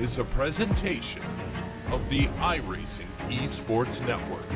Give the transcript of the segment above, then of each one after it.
is a presentation of the iRacing Esports Network.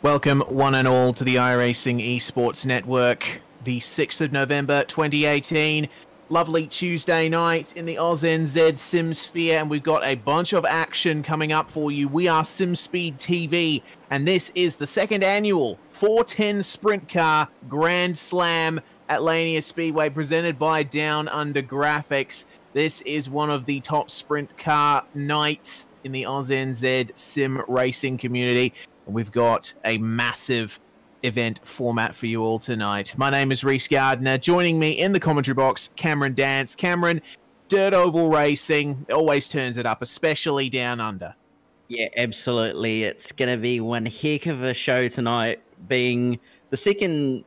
Welcome one and all to the iRacing Esports Network, the 6th of November 2018. Lovely Tuesday night in the AusNZ SimSphere, and we've got a bunch of action coming up for you. We are SimSpeedTV, and this is the second annual 410 Sprint Car Grand Slam at Lanier Speedway, presented by Down Under Graphics. This is one of the top sprint car nights in the AusNZ sim racing community. We've got a massive event format for you all tonight. My name is Reese Gardner. Joining me in the commentary box, Cameron Dance. Cameron, dirt oval racing always turns it up, especially down under. Yeah, absolutely. It's going to be one heck of a show tonight, being the second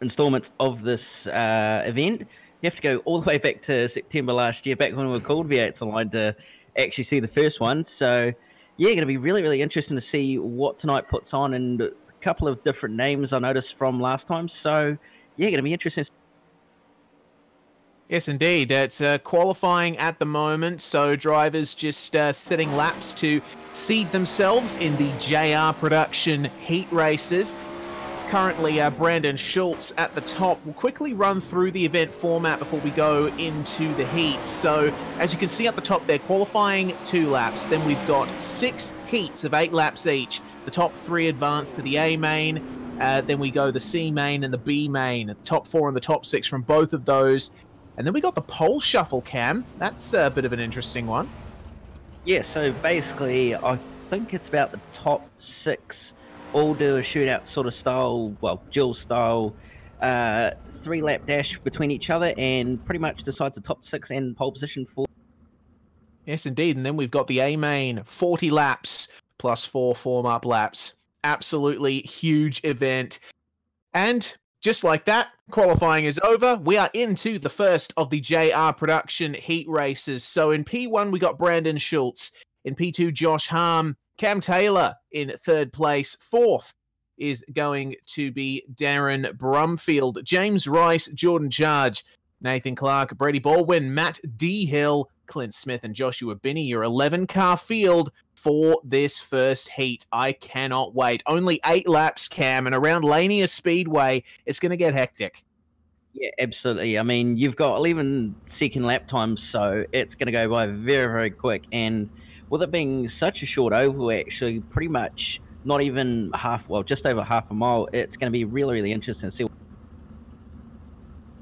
installment of this event. You have to go all the way back to September last year, back when we were called V8 Online, to actually see the first one. So yeah, going to be really, really interesting to see what tonight puts on, and a couple of different names I noticed from last time. So yeah, going to be interesting. Yes, indeed. It's qualifying at the moment, so drivers just setting laps to seed themselves in the JR production heat races. Currently, Brandon Schultz at the top. We'll quickly run through the event format before we go into the heats. So, as you can see at the top there, qualifying 2 laps. Then we've got 6 heats of 8 laps each. The top 3 advance to the A main. Then we go the C main and the B main. The top 4 and the top 6 from both of those. And then we got the pole shuffle, Cam. That's a bit of an interesting one. Yeah, so basically, I think it's about the top 6 all do a shootout sort of style, well, duel style, 3-lap dash between each other, and pretty much decide the top 6 and pole position for. Yes, indeed. And then we've got the A main, 40 laps plus 4 form-up laps. Absolutely huge event. And just like that, qualifying is over. We are into the first of the JR production heat races. So in P1, we got Brandon Schultz. In P2, Josh Harm. Cam Taylor in 3rd place. 4th is going to be Darren Brumfield. James Rice, Jordan Charge, Nathan Clark, Brady Baldwin, Matt D. Hill, Clint Smith, and Joshua Binney. Your 11-car field for this first heat. I cannot wait. Only 8 laps, Cam, and around Lanier Speedway, it's going to get hectic. Yeah, absolutely. I mean, you've got 11-second lap times, so it's going to go by very, very quick. And with it being such a short oval, actually, pretty much not even half, well, just over half a mile, it's going to be really, really interesting to see.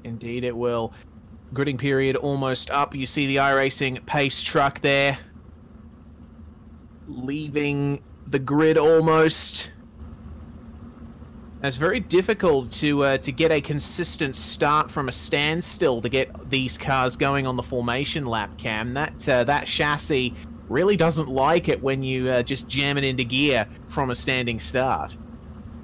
Indeed it will. Gridding period almost up. You see the iRacing pace truck there, leaving the grid almost. It's very difficult to get a consistent start from a standstill to get these cars going on the formation lap, Cam. That chassis really doesn't like it when you just jam it into gear from a standing start.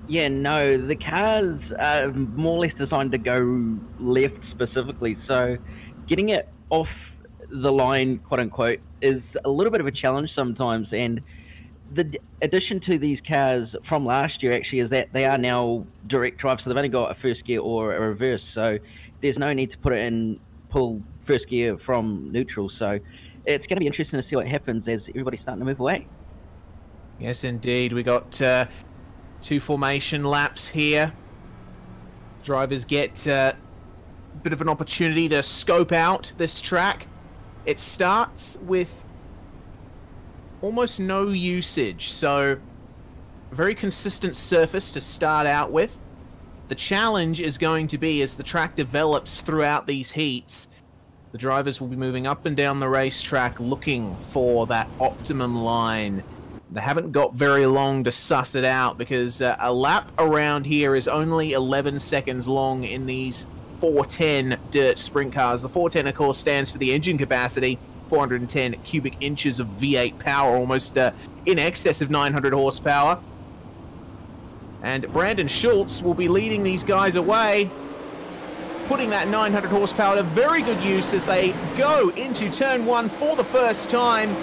Yeah, no, the cars are more or less designed to go left specifically, so getting it off the line, quote unquote, is a little bit of a challenge sometimes. And the addition to these cars from last year actually is that they are now direct drive, so they've only got a first gear or a reverse, so there's no need to put it in, pull first gear from neutral. So it's going to be interesting to see what happens as everybody's starting to move away. Yes, indeed. We got 2 formation laps here. Drivers get a bit of an opportunity to scope out this track. It starts with almost no usage, so a very consistent surface to start out with. The challenge is going to be, as the track develops throughout these heats, the drivers will be moving up and down the racetrack looking for that optimum line. They haven't got very long to suss it out, because a lap around here is only 11 seconds long in these 410 dirt sprint cars. The 410, of course, stands for the engine capacity, 410 cubic inches of V8 power, almost in excess of 900 horsepower. And Brandon Schultz will be leading these guys away, putting that 900 horsepower to very good use as they go into turn 1 for the first time.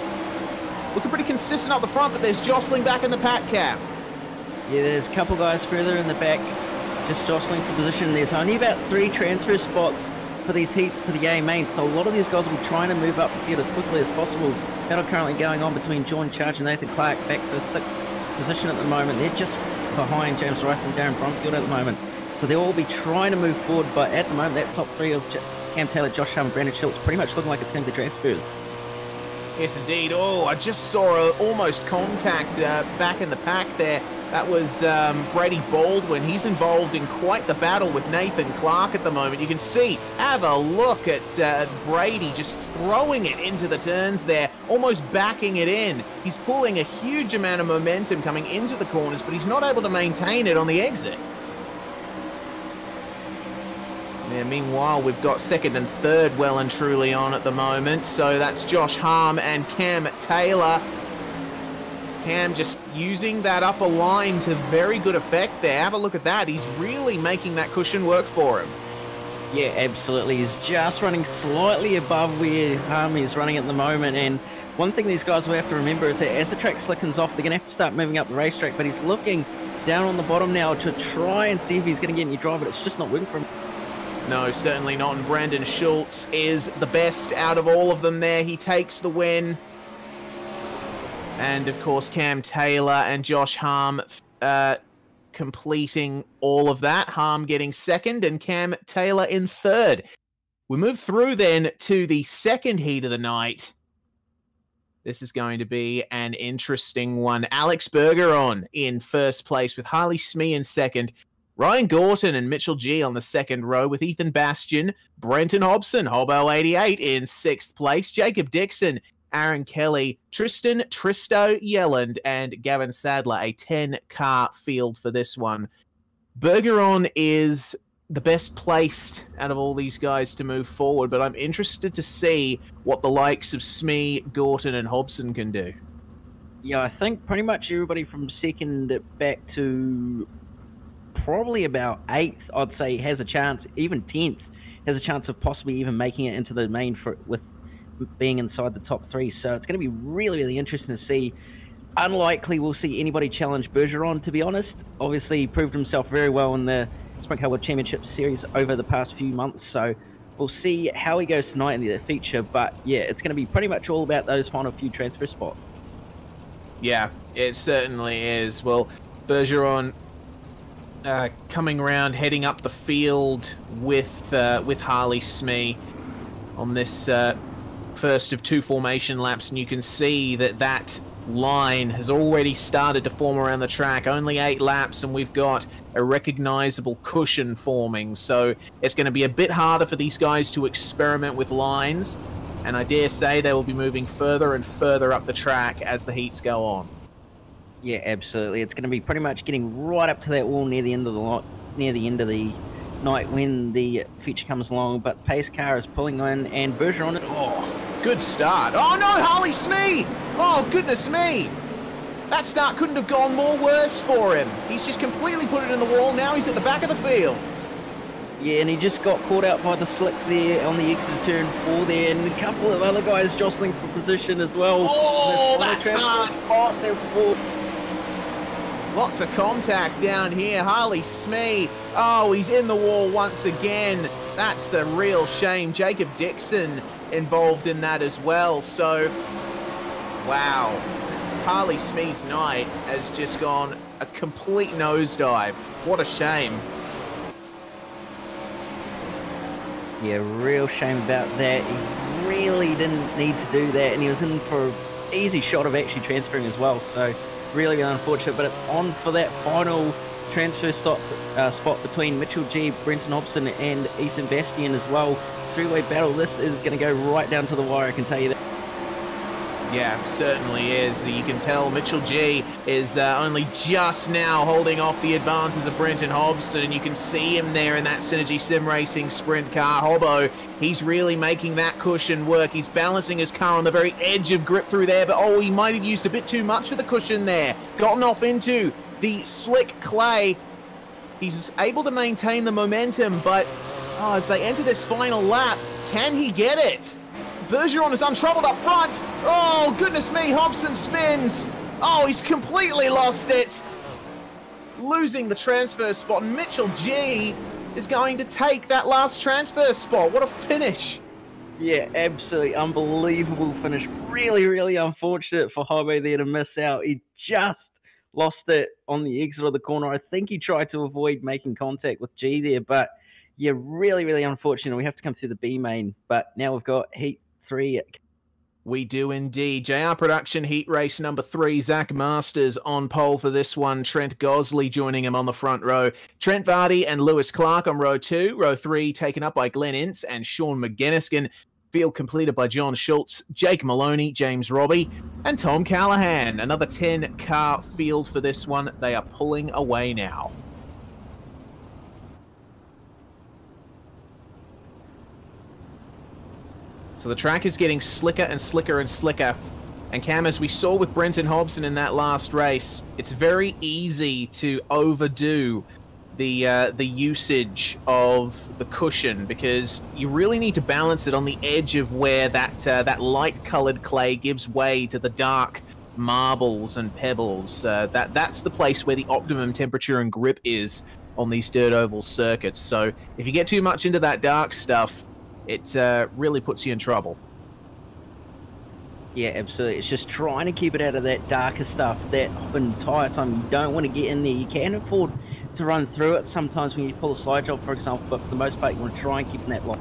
Looking pretty consistent up the front, but there's jostling back in the pack cap. Yeah, there's a couple guys further in the back just jostling for position. There's only about 3 transfer spots for these heats to the A main, so a lot of these guys will be trying to move up the field as quickly as possible. Battle currently going on between John Charge and Nathan Clark, back to 6th position at the moment. They're just behind James Rice and Darren Bromfield at the moment, so they'll all be trying to move forward, but at the moment that top 3 of Cam Taylor, Josh Hum and Brandon Schultz pretty much looking like it's going to be transfers. Yes, indeed. Oh, I just saw almost contact back in the pack there. That was Brady Baldwin. He's involved in quite the battle with Nathan Clark at the moment. You can see, have a look at Brady just throwing it into the turns there, almost backing it in. He's pulling a huge amount of momentum coming into the corners, but he's not able to maintain it on the exit. Yeah, meanwhile, we've got 2nd and 3rd well and truly on at the moment. So that's Josh Harm and Cam Taylor. Cam just using that upper line to very good effect there. Have a look at that. He's really making that cushion work for him. Yeah, absolutely. He's just running slightly above where Harm is running at the moment. And one thing these guys will have to remember is that as the track slickens off, they're going to have to start moving up the racetrack. But he's looking down on the bottom now to try and see if he's going to get any drive, but it's just not working for him. No, certainly not. And Brandon Schultz is the best out of all of them there. He takes the win. And, of course, Cam Taylor and Josh Harm completing all of that. Harm getting 2nd and Cam Taylor in 3rd. We move through then to the 2nd heat of the night. This is going to be an interesting one. Alex Bergeron in 1st place with Harley Smee in 2nd. Ryan Gorton and Mitchell G on the 2nd row with Ethan Bastian, Brenton Hobson, Hobo88 in 6th place, Jacob Dixon, Aaron Kelly, Tristan Tristo Yelland, and Gavin Sadler, a 10-car field for this one. Bergeron is the best placed out of all these guys to move forward, but I'm interested to see what the likes of Smee, Gorton, and Hobson can do. Yeah, I think pretty much everybody from 2nd back to probably about 8th, I'd say, has a chance, even 10th, has a chance of possibly even making it into the main with being inside the top 3. So it's going to be really, really interesting to see. Unlikely we'll see anybody challenge Bergeron, to be honest. Obviously, he proved himself very well in the Sprint Car World Championship Series over the past few months. So we'll see how he goes tonight in the feature. But yeah, it's going to be pretty much all about those final few transfer spots. Yeah, it certainly is. Well, Bergeron coming around, heading up the field with Harley Smee on this first of 2 formation laps, and you can see that line has already started to form around the track. Only 8 laps, and we've got a recognizable cushion forming, so it's going to be a bit harder for these guys to experiment with lines, and I dare say they will be moving further and further up the track as the heats go on. Yeah, absolutely. It's going to be pretty much getting right up to that wall near the end of the night when the feature comes along. But pace car is pulling in, and Bergeron. Oh, good start! Oh no, Harley Smee! Oh goodness me! That start couldn't have gone more worse for him. He's just completely put it in the wall. Now he's at the back of the field. Yeah, and he just got caught out by the slick there on the exit of turn 4 there, and a couple of other guys jostling for position as well. Oh, that's hard. Lots of contact down here. Harley Smee. Oh, he's in the wall once again. That's a real shame. Jacob Dixon involved in that as well. So, wow. Harley Smee's night has just gone a complete nosedive. What a shame. Yeah, real shame about that. He really didn't need to do that, and he was in for an easy shot of actually transferring as well. So really unfortunate, but it's on for that final transfer spot between Mitchell G, Brenton Hobson, and Ethan Bastian as well. Three-way battle. This is going to go right down to the wire, I can tell you that. Yeah, certainly is. You can tell Mitchell G is only just now holding off the advances of Brenton Hobson. You can see him there in that Synergy Sim Racing sprint car. Hobbo, he's really making that cushion work. He's balancing his car on the very edge of grip through there, but oh, he might have used a bit too much of the cushion there. Gotten off into the slick clay. He's able to maintain the momentum, but oh, as they enter this final lap, can he get it? Bergeron is untroubled up front. Oh, goodness me, Hobson spins. Oh, he's completely lost it. Losing the transfer spot. Mitchell G is going to take that last transfer spot. What a finish. Yeah, absolutely unbelievable finish. Really, really unfortunate for Hobbo there to miss out. He just lost it on the exit of the corner. I think he tried to avoid making contact with G there, but yeah, really, really unfortunate. We have to come through the B main, but now we've got Heat 3. We do indeed. JR Production Heat Race number 3. Zach Masters on pole for this one. Trent Gosley joining him on the front row. Trent Vardy and Lewis Clark on row 2. Row 3 taken up by Glenn Ince and Sean McGinniskin. Field completed by John Schultz, Jake Maloney, James Robbie, and Tom Callahan. Another 10-car field for this one. They are pulling away now. So the track is getting slicker and slicker and slicker. And Cam, as we saw with Brenton Hobson in that last race, it's very easy to overdo the usage of the cushion, because you really need to balance it on the edge of where that light-colored clay gives way to the dark marbles and pebbles. That's the place where the optimum temperature and grip is on these dirt oval circuits. So if you get too much into that dark stuff, it really puts you in trouble. Yeah, absolutely. It's just trying to keep it out of that darker stuff that entire time. You don't want to get in there. You can afford to run through it sometimes when you pull a slide job, for example, but for the most part, you want to try and keep in that block.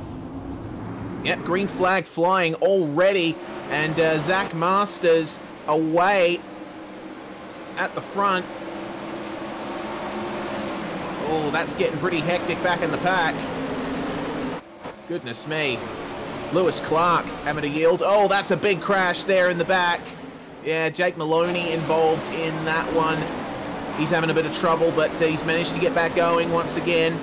Yep, green flag flying already, and Zach Masters away at the front. Oh, that's getting pretty hectic back in the pack. Goodness me. Lewis Clark having to yield. Oh, that's a big crash there in the back. Yeah, Jake Maloney involved in that one. He's having a bit of trouble, but he's managed to get back going once again.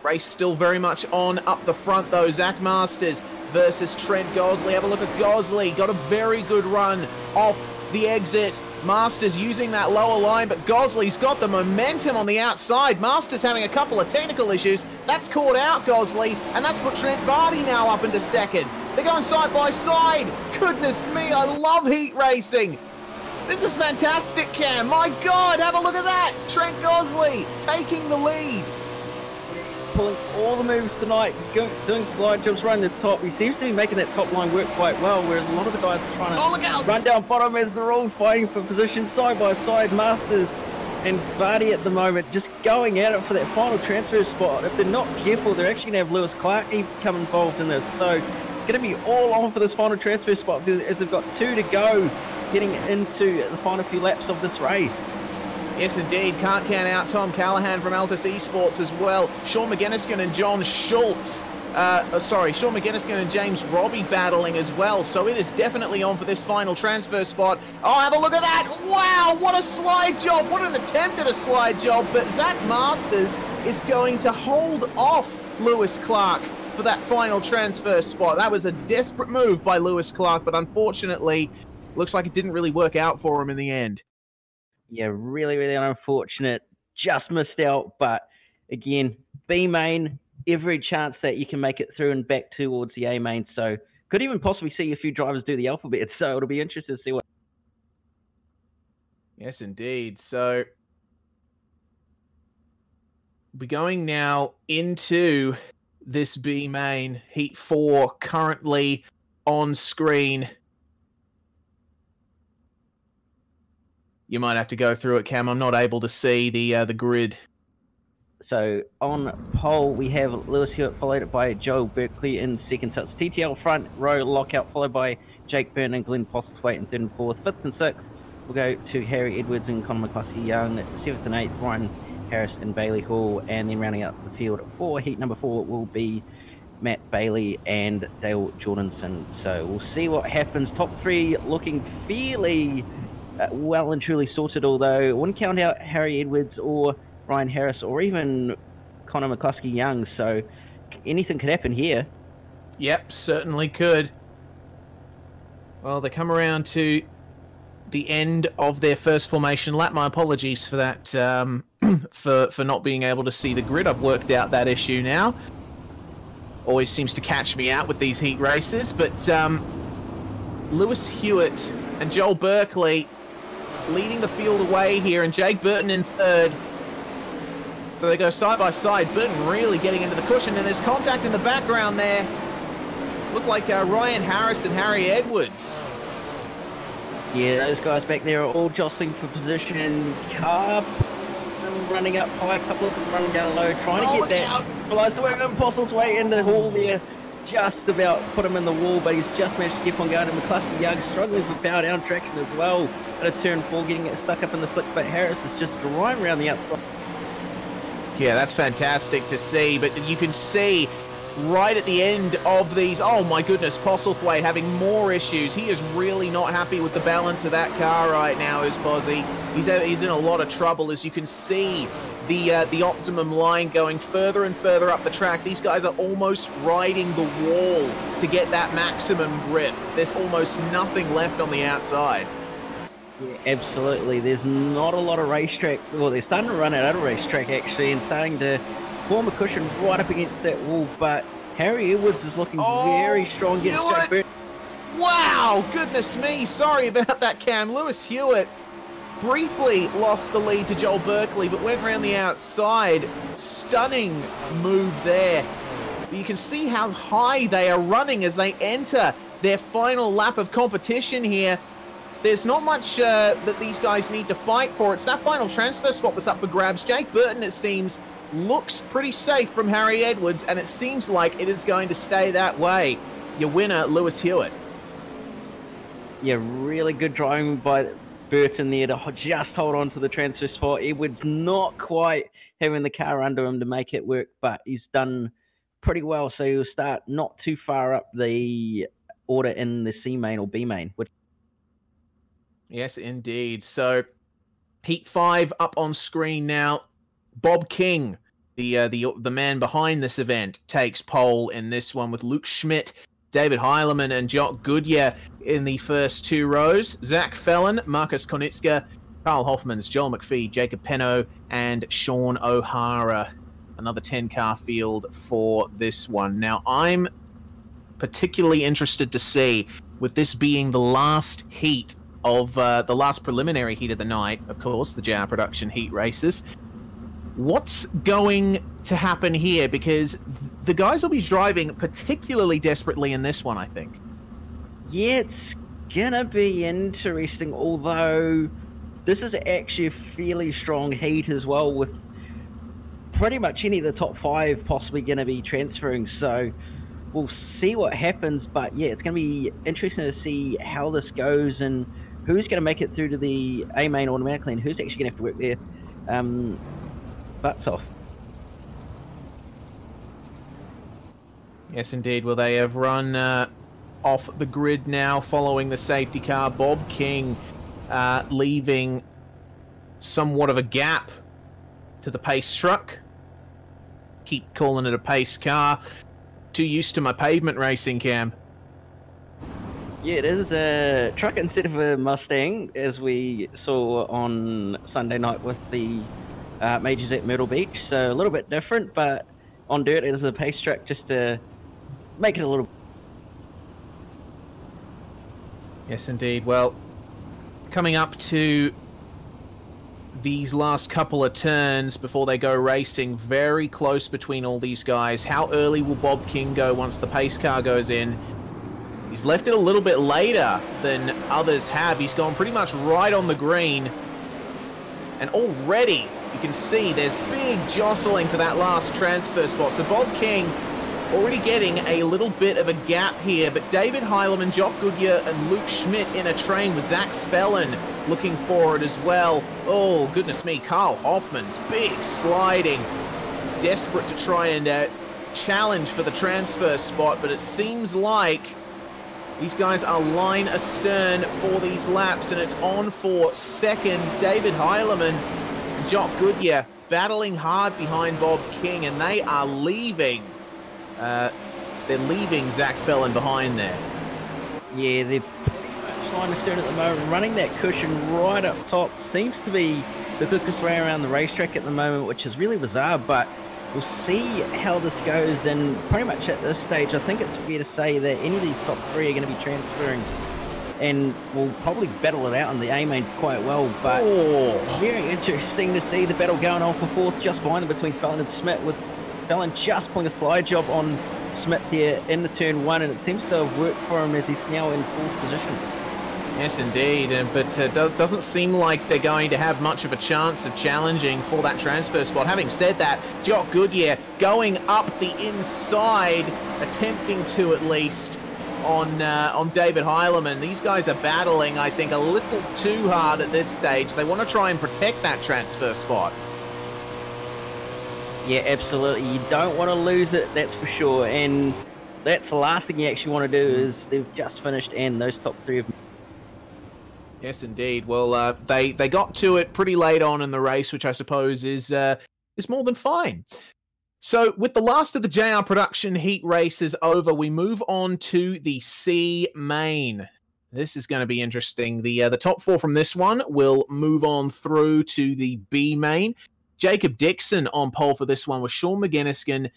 Race still very much on up the front, though. Zach Masters versus Trent Gosley. Have a look at Gosley. Got a very good run off the exit. Masters using that lower line, but Gosley's got the momentum on the outside. Masters having a couple of technical issues. That's caught out Gosley, and that's put Trent Vardy now up into second. They're going side by side. Goodness me, I love heat racing. This is fantastic, Cam. My God, have a look at that. Trent Gosley taking the lead. Pulling all the moves tonight, doing slide jumps, running the top. He seems to be making that top line work quite well, whereas a lot of the guys are trying to run down bottom as they're all fighting for position side by side. Masters and Vardy at the moment just going at it for that final transfer spot. If they're not careful, they're actually going to have Lewis Clark become involved in this. So it's going to be all on for this final transfer spot, as they've got 2 to go getting into the final few laps of this race. Yes, indeed. Can't count out Tom Callahan from Altus Esports as well. Sean McGinniskin and John Schultz. Sean McGinniskin and James Robbie battling as well. So it is definitely on for this final transfer spot. Oh, have a look at that. Wow, what a slide job. What an attempt at a slide job. But Zach Masters is going to hold off Lewis Clark for that final transfer spot. That was a desperate move by Lewis Clark, but unfortunately, looks like it didn't really work out for him in the end. Yeah, really, really unfortunate. Just missed out, but again, B main, every chance that you can make it through and back towards the A main. So could even possibly see a few drivers do the alphabet. So it'll be interesting to see what. Yes, indeed. So we're going now into this B main, Heat 4, currently on screen. You might have to go through it, Cam. I'm not able to see the grid. So on pole, we have Lewis Hewitt, followed by Joe Berkeley in second. So it's TTL front row lockout, followed by Jake Byrne and Glenn Postlethwaite in third and fourth. Fifth and sixth, we'll go to Harry Edwards and Conor McCluskey Young. Seventh and eighth, Ryan Harris and Bailey Hall. And then rounding out the field for heat number 4 will be Matt Bailey and Dale Jordanson. So we'll see what happens. Top 3 looking fairly well and truly sorted, although I wouldn't count out Harry Edwards or Ryan Harris or even Conor McCluskey Young, so anything could happen here. Yep, certainly could. Well, they come around to the end of their first formation lap. My apologies for that, for not being able to see the grid. I've worked out that issue now. Always seems to catch me out with these heat races, but Lewis Hewitt and Joel Berkeley leading the field away here, and Jake Burton in third. So they go side by side. Burton really getting into the cushion, and there's contact in the background there. Looked like Ryan Harris and Harry Edwards. Yeah, those guys back there are all jostling for position. Carp running up high, a couple of them running down low, trying to get that. Realize the way Postlethwaite in the hall there. Just about put him in the wall, but he's just managed to keep on going. And McCluskey Young struggling with power down traction as well. At a turn 4, getting it stuck up in the slicks, but Harris is just driving around the outside. Yeah, that's fantastic to see, but you can see right at the end of these, oh my goodness, Postlethwaite having more issues. He is really not happy with the balance of that car right now, is Posy. He's in a lot of trouble, as you can see the optimum line going further and further up the track. These guys are almost riding the wall to get that maximum grip. There's almost nothing left on the outside. Yeah, absolutely. There's not a lot of racetrack. Well, they're starting to run out of racetrack actually, and starting to form a cushion right up against that wall. But Harry Edwards is looking very strong against Jake Byrne. Wow, goodness me. Sorry about that, Cam. Lewis Hewitt briefly lost the lead to Joel Berkeley, but went around the outside. Stunning move there. You can see how high they are running as they enter their final lap of competition here. There's not much that these guys need to fight for. It's that final transfer spot that's up for grabs. Jake Burton, it seems, looks pretty safe from Harry Edwards, and it seems like it is going to stay that way. Your winner, Lewis Hewitt. Yeah, really good driving by Burton there to just hold on to the transfer spot. Edwards not quite having the car under him to make it work, but he's done pretty well, so he'll start not too far up the order in the C main or B main. Yes, indeed. So, Heat 5 up on screen now. Bob King, the man behind this event, takes pole in this one with Luke Schmidt, David Heileman, and Jock Goodyear in the first 2 rows. Zach Fellon, Marcus Konitska, Carl Hoffmans, Joel McPhee, Jacob Penno, and Sean O'Hara. Another 10-car field for this one. Now, I'm particularly interested to see, with this being the last heat of the last preliminary heat of the night, of course, the JR Production heat races, what's going to happen here? Because the guys will be driving particularly desperately in this one, I think. Yeah, it's gonna be interesting, although this is actually a fairly strong heat as well, with pretty much any of the top 5 possibly gonna be transferring, so we'll see what happens. But yeah, it's gonna be interesting to see how this goes and who's going to make it through to the A main automatically, and who's actually going to have to work their butts off. Yes, indeed. Well, they have run off the grid now following the safety car. Bob King leaving somewhat of a gap to the pace truck. Keep calling it a pace car. Too used to my pavement racing, Cam. Yeah, it is a truck instead of a Mustang, as we saw on Sunday night with the Majors at Myrtle Beach. So a little bit different, but on dirt as a pace track just to make it a little. Yes, indeed. Well, coming up to these last couple of turns before they go racing, very close between all these guys. How early will Bob King go once the pace car goes in? He's left it a little bit later than others have. He's gone pretty much right on the green. And already you can see there's big jostling for that last transfer spot. So Bob King already getting a little bit of a gap here, but David Heileman, Jock Goodyear, and Luke Schmidt in a train with Zach Fellon looking forward as well. Oh, goodness me, Carl Hoffman's big sliding. Desperate to try and challenge for the transfer spot, but it seems like these guys are line astern for these laps, and it's on for second. David Heileman and Jock Goodyear battling hard behind Bob King, and they are leaving. They're leaving Zach Fellon behind there. Yeah, they're pretty much line astern at the moment, running that cushion right up top. Seems to be the quickest way around the racetrack at the moment, which is really bizarre, but we'll see how this goes. And pretty much at this stage, I think it's fair to say that any of these top three are going to be transferring, and we'll probably battle it out in the A-main quite well. But very interesting to see the battle going on for fourth, just behind them between Fellon and Schmidt, with Fellon just pulling a slide job on Schmidt here in the turn one, and it seems to have worked for him as he's now in fourth position. Yes, indeed, but doesn't seem like they're going to have much of a chance of challenging for that transfer spot. Having said that, Jock Goodyear going up the inside, attempting to at least on David Heileman. These guys are battling, I think, a little too hard at this stage. They want to try and protect that transfer spot. Yeah, absolutely. You don't want to lose it, that's for sure. And that's the last thing you actually want to do, is they've just finished and those top three have... Yes, indeed. Well, they got to it pretty late on in the race, which I suppose is more than fine. So with the last of the JR Production heat races over, we move on to the C main. This is going to be interesting. The top four from this one will move on through to the B main. Jacob Dixon on pole for this one, with Sean McGinniskin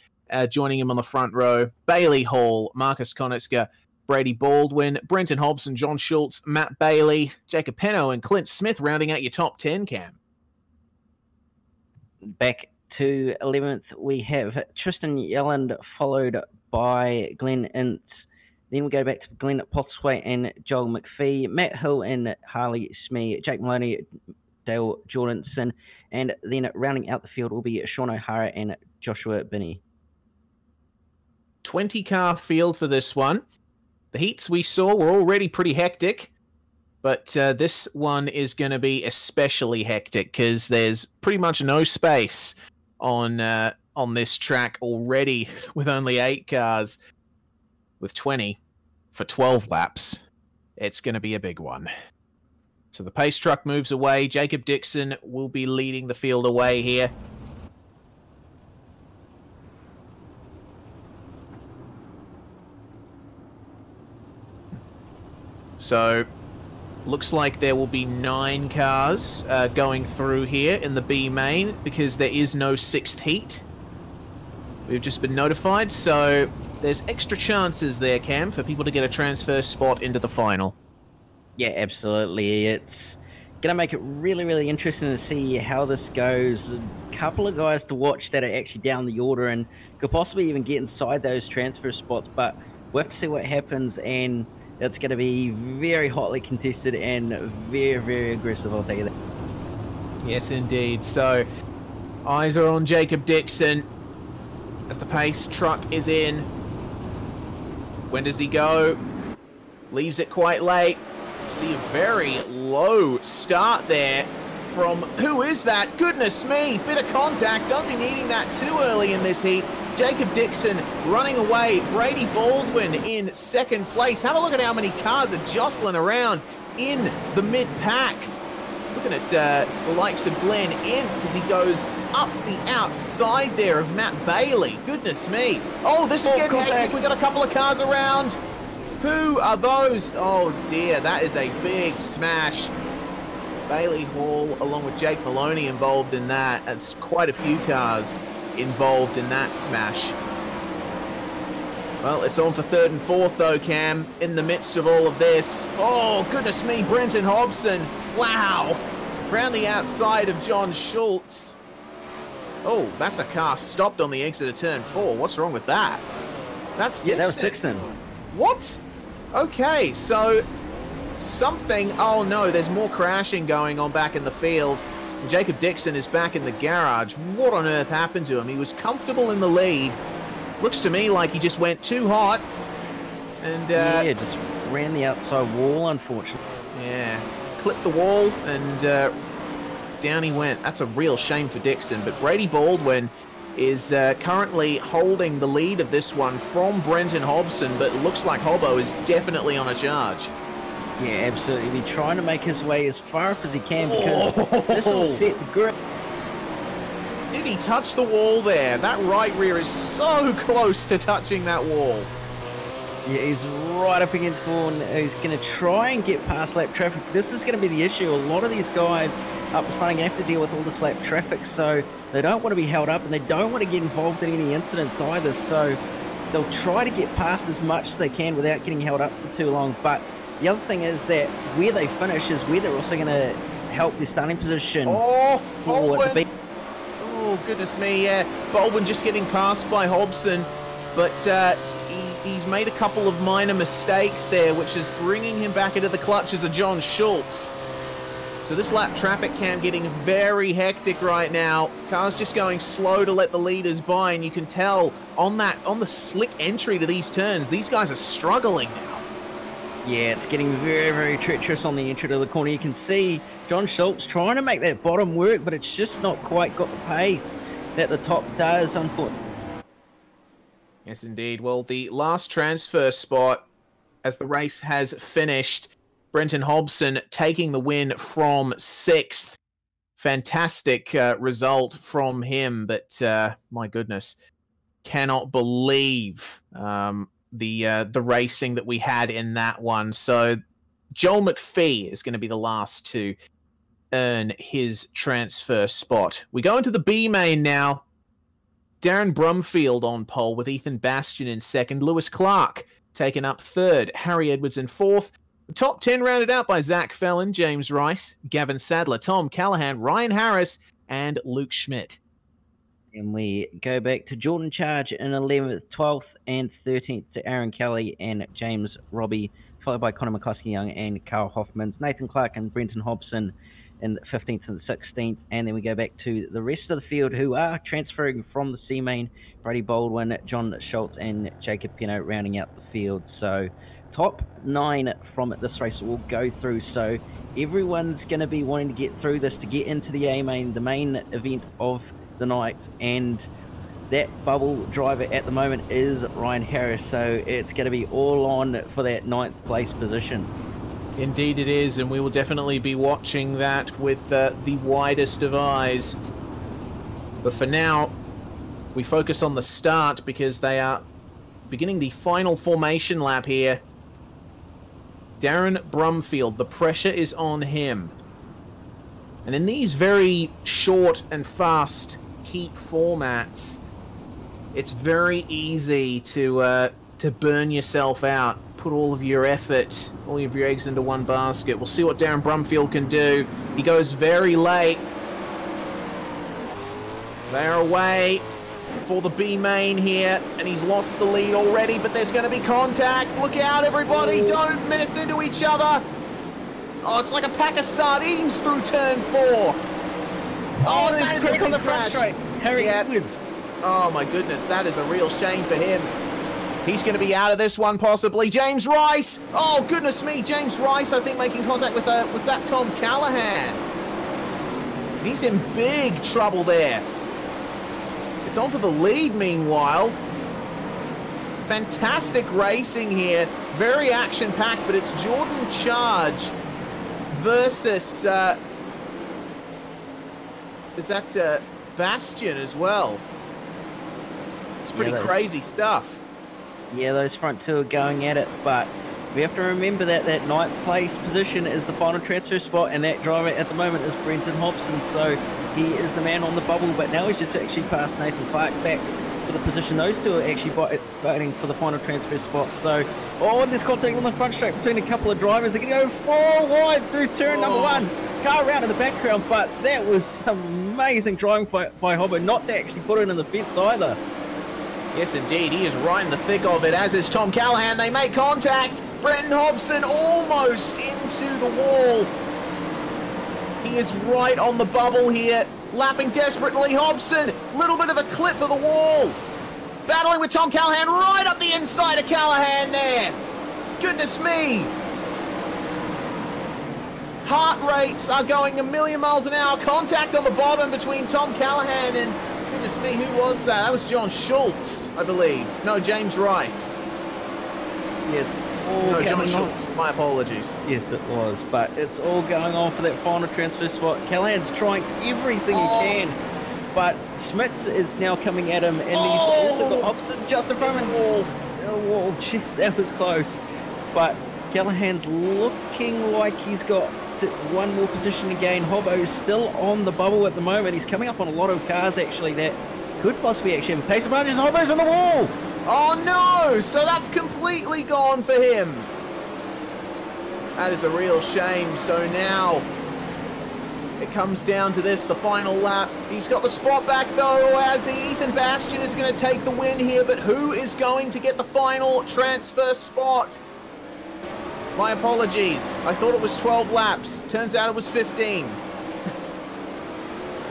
joining him on the front row. Bailey Hall, Marcus Konitzka, Brady Baldwin, Brenton Hobson, John Schultz, Matt Bailey, Jacob Penno, and Clint Smith rounding out your top 10, Cam. Back to 11th, we have Tristan Yelland, followed by Glenn Ince. Then we go back to Glenn Posthwaite and Joel McPhee, Matt Hill and Harley Smee, Jake Maloney, Dale Jordanson, and then rounding out the field will be Sean O'Hara and Joshua Binney. 20-car field for this one. The heats we saw were already pretty hectic, but this one is going to be especially hectic because there's pretty much no space on this track already, with only 8 cars with 20 for 12 laps. It's going to be a big one. So the pace truck moves away. Jacob Dixon will be leading the field away here. So looks like there will be 9 cars going through here in the B main, because there is no 6th heat. We've just been notified, so there's extra chances there, Cam, for people to get a transfer spot into the final. Yeah, absolutely. It's going to make it really, really interesting to see how this goes. A couple of guys to watch that are actually down the order and could possibly even get inside those transfer spots, but we'll have to see what happens, and it's going to be very hotly contested and very, very aggressive, I'll tell you that. Yes, indeed. So, eyes are on Jacob Dixon as the pace truck is in. When does he go? Leaves it quite late. See a very low start there from... Who is that? Goodness me! Bit of contact. Don't be needing that too early in this heat. Jacob Dixon running away. Brady Baldwin in 2nd place. Have a look at how many cars are jostling around in the mid-pack. Looking at the likes of Glenn Ince as he goes up the outside there of Matt Bailey. Goodness me. Oh, this is getting hectic. We've got a couple of cars around. Who are those? Oh dear, that is a big smash. Bailey Hall along with Jake Maloney involved in that. That's quite a few cars. involved in that smash. Well, it's on for third and fourth, though, Cam, in the midst of all of this. Oh, goodness me, Brenton Hobson. Wow. Around the outside of John Schultz. Oh, that's a car stopped on the exit of turn 4. What's wrong with that? That's Dixon. Yeah, that was Dixon. What? Okay, so something... Oh, no, there's more crashing going on back in the field. Jacob Dixon is back in the garage. What on earth happened to him? He was comfortable in the lead. Looks to me like he just went too hot. And yeah, just ran the outside wall, unfortunately. Yeah, clipped the wall and down he went. That's a real shame for Dixon. But Brady Baldwin is currently holding the lead of this one from Brenton Hobson, but it looks like Hobbo is definitely on a charge. Yeah, absolutely. He's trying to make his way as far up as he can because this will set the grip. Did he touch the wall there? That right rear is so close to touching that wall. Yeah, he's right up against the wall, and he's going to try and get past lap traffic. This is going to be the issue. A lot of these guys up front have to deal with all this lap traffic, so they don't want to be held up, and they don't want to get involved in any incidents either. So they'll try to get past as much as they can without getting held up for too long. But the other thing is that where they finish is where they're also going to help their starting position. Oh, goodness me, yeah. Baldwin just getting passed by Hobson, but he's made a couple of minor mistakes there, which is bringing him back into the clutches of John Schultz. So this lap traffic cam getting very hectic right now. Cars just going slow to let the leaders by, and you can tell on the slick entry to these turns, these guys are struggling now. Yeah, it's getting very, very treacherous on the entry to the corner. You can see John Schultz trying to make that bottom work, but it's just not quite got the pace that the top does, unfortunately. Yes, indeed. Well, the last transfer spot as the race has finished, Brenton Hobson taking the win from 6th. Fantastic result from him, but my goodness, cannot believe the racing that we had in that one. So Joel McPhee is going to be the last to earn his transfer spot. We go into the B main now. Darren Brumfield on pole with Ethan Bastian in 2nd. Lewis Clark taken up 3rd. Harry Edwards in 4th. The top 10 rounded out by Zach Fellon, James Rice, Gavin Sadler, Tom Callahan, Ryan Harris, and Luke Schmidt. And we go back to Jordan Charge in 11th, 12th, and 13th to Aaron Kelly and James Robbie, followed by Connor McCluskey-Young and Carl Hoffmans, Nathan Clark and Brenton Hobson in 15th and 16th. And then we go back to the rest of the field who are transferring from the C main. Brady Baldwin, John Schultz, and Jacob Pino rounding out the field. So top 9 from this race will go through. So everyone's going to be wanting to get through this to get into the A main, the main event of the night, and that bubble driver at the moment is Ryan Harris, so it's going to be all on for that 9th place position. Indeed it is, and we will definitely be watching that with the widest of eyes. But for now, we focus on the start because they are beginning the final formation lap here. Darren Brumfield, the pressure is on him. And in these very short and fast heat formats, it's very easy to burn yourself out, put all of your effort, all of your eggs into one basket. We'll see what Darren Brumfield can do. He goes very late. They're away for the B main here, and he's lost the lead already, but there's going to be contact. Look out, everybody. Don't mess into each other. Oh, it's like a pack of sardines through turn 4. Oh, that is a crash. Harry Edwards. Oh, my goodness. That is a real shame for him. He's going to be out of this one, possibly. James Rice. Oh, goodness me. James Rice, I think, making contact with, was that Tom Callahan? He's in big trouble there. It's on for the lead, meanwhile. Fantastic racing here. Very action-packed, but it's Jordan Charge versus is that Bastian as well. It's pretty crazy stuff. Yeah, those front two are going at it, but we have to remember that that 9th place position is the final transfer spot, and that driver at the moment is Brenton Hobson. So he is the man on the bubble, but now he's just actually passed Nathan Clark back to the position. Those two are actually fighting for the final transfer spot. So, oh, there's contact on the front straight between a couple of drivers. They're going to go 4 wide through turn number 1. Car around in the background, but that was some amazing driving by Hobbo, not to actually put it in the fence either. Yes, indeed. He is right in the thick of it, as is Tom Callahan. They make contact. Brenton Hobson almost into the wall. He is right on the bubble here, lapping desperately. Hobson, little bit of a clip of the wall. Battling with Tom Callahan right up the inside of Callahan there. Goodness me. Heart rates are going a million miles an hour. Contact on the bottom between Tom Callahan and, goodness me, who was that? That was John Schultz, I believe. No, James Rice. Yes. No, John Schultz. My apologies. Yes, it was. But it's all going on for that final transfer spot. Callahan's trying everything he can. But Schmitz is now coming at him, and he's also got Hobson just in front of him. Oh, jeez, that was close. But Callahan's looking like he's got one more position to gain. Hobbo's still on the bubble at the moment. He's coming up on a lot of cars, actually, that could possibly actually have a pace advantage. Hobbo's on the wall! Oh, no! So that's completely gone for him. That is a real shame. So now it comes down to this, the final lap. He's got the spot back, though, as Ethan Bastian is going to take the win here. But who is going to get the final transfer spot? My apologies. I thought it was 12 laps. Turns out it was 15.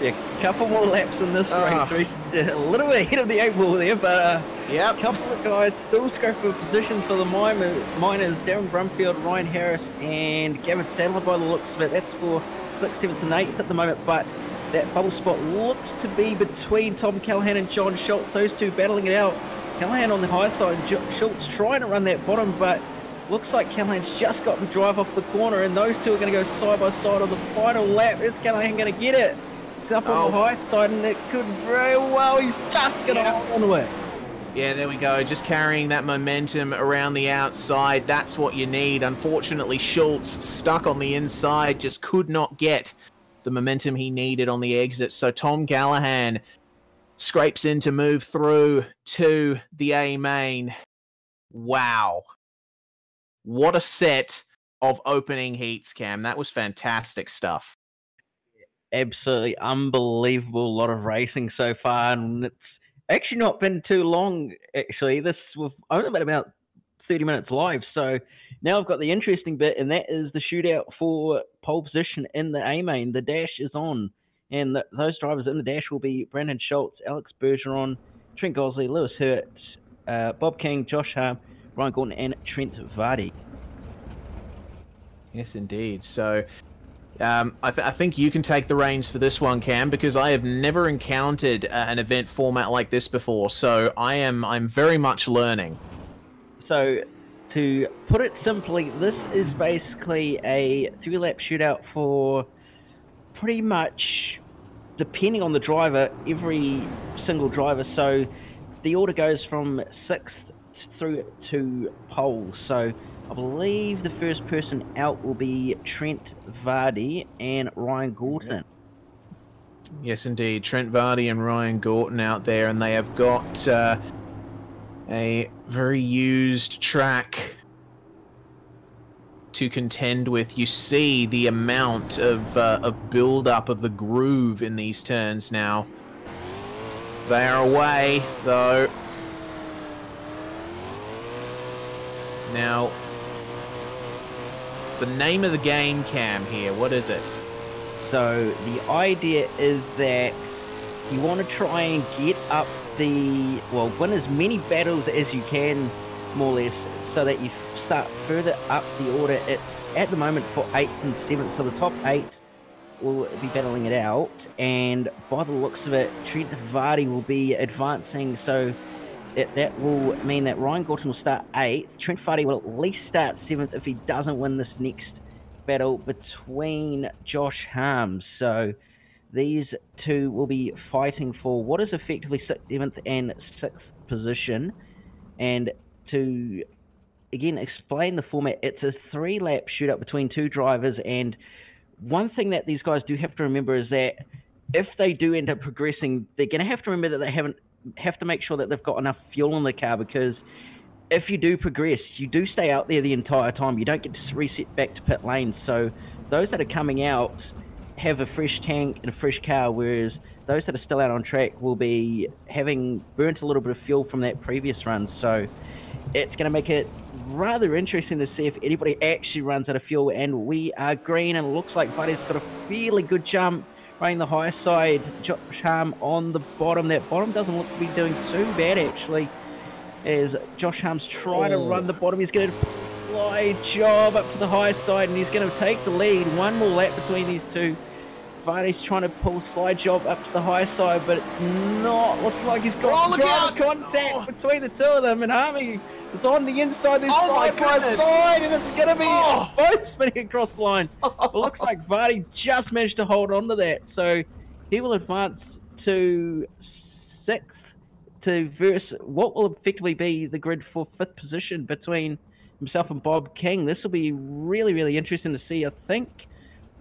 Yeah, a couple more laps in this race. A little bit ahead of the 8 ball there, but a couple of guys still scrape for position for the miners. Darren Brumfield, Ryan Harris, and Gavin Sadler by the looks of it. That's for 6th, 7th, and 8th at the moment, but that bubble spot looks to be between Tom Callahan and John Schultz. Those two battling it out. Callahan on the high side, Schultz trying to run that bottom, but looks like Callahan's just got the drive off the corner, and those two are going to go side by side on the final lap. Is Callahan going to get it? He's up on the high side, and it could very well. He's just going to hold on to it. Yeah, there we go. Just carrying that momentum around the outside. That's what you need. Unfortunately, Schultz stuck on the inside, just could not get the momentum he needed on the exit. So Tom Callahan scrapes in to move through to the A main. Wow. What a set of opening heats, Cam. That was fantastic stuff. Absolutely unbelievable. A lot of racing so far, and it's actually not been too long, actually. We've only been about 30 minutes live, so now I've got the interesting bit, and that is the shootout for pole position in the A-main. The dash is on, and those drivers in the dash will be Brandon Schultz, Alex Bergeron, Trent Gosley, Lewis Hurt, Bob King, Josh Harm, Ryan Gordon, and Trent Vardy. Yes, indeed. So I think you can take the reins for this one, Cam, because I have never encountered an event format like this before. So I'm very much learning. So to put it simply, this is basically a 3-lap shootout for pretty much, depending on the driver, every single driver. So the order goes from 6th through to pole. So I believe the first person out will be Trent Vardy and Ryan Gorton. Yes, indeed. Trent Vardy and Ryan Gorton out there, and they have got a very used track to contend with. You see the amount of build-up of the groove in these turns now. They are away, though. Now, the name of the game, Cam, here, what is it? So the idea is that you want to try and get up win as many battles as you can, more or less, so that you start further up the order. It's at the moment for 8th and 7th, so the top 8 will be battling it out, and by the looks of it, Trent Vardy will be advancing, so that will mean that Ryan Gorton will start 8th. Trent Vardy will at least start 7th if he doesn't win this next battle between Josh Harms. So these two will be fighting for what is effectively 7th and 6th position. And to, again, explain the format, it's a 3-lap shootout between 2 drivers. And one thing that these guys do have to remember is that if they do end up progressing, they're going to have to remember that they have to make sure that they've got enough fuel in the car, because if you do progress, you do stay out there the entire time. You don't get to reset back to pit lane. So those that are coming out have a fresh tank and a fresh car, whereas those that are still out on track will be having burnt a little bit of fuel from that previous run. So it's going to make it rather interesting to see if anybody actually runs out of fuel. And we are green, and it looks like Buddy's got a fairly good jump running the high side. Josh Harm on the bottom. That bottom doesn't look to be doing too bad, actually, as Josh Harm's trying to run the bottom. He's going to fly job up to the high side, and he's going to take the lead. One more lap between these two. Vardy's trying to pull slide job up to the high side, but it's not. Looks like he's got driver contact between the two of them, and Harmy is on the inside. There's side by side, and it's going to be both spinning across the line. It looks like Vardy just managed to hold on to that, so he will advance to 6th to verse what will effectively be the grid for 5th position between himself and Bob King. This will be really, really interesting to see. I think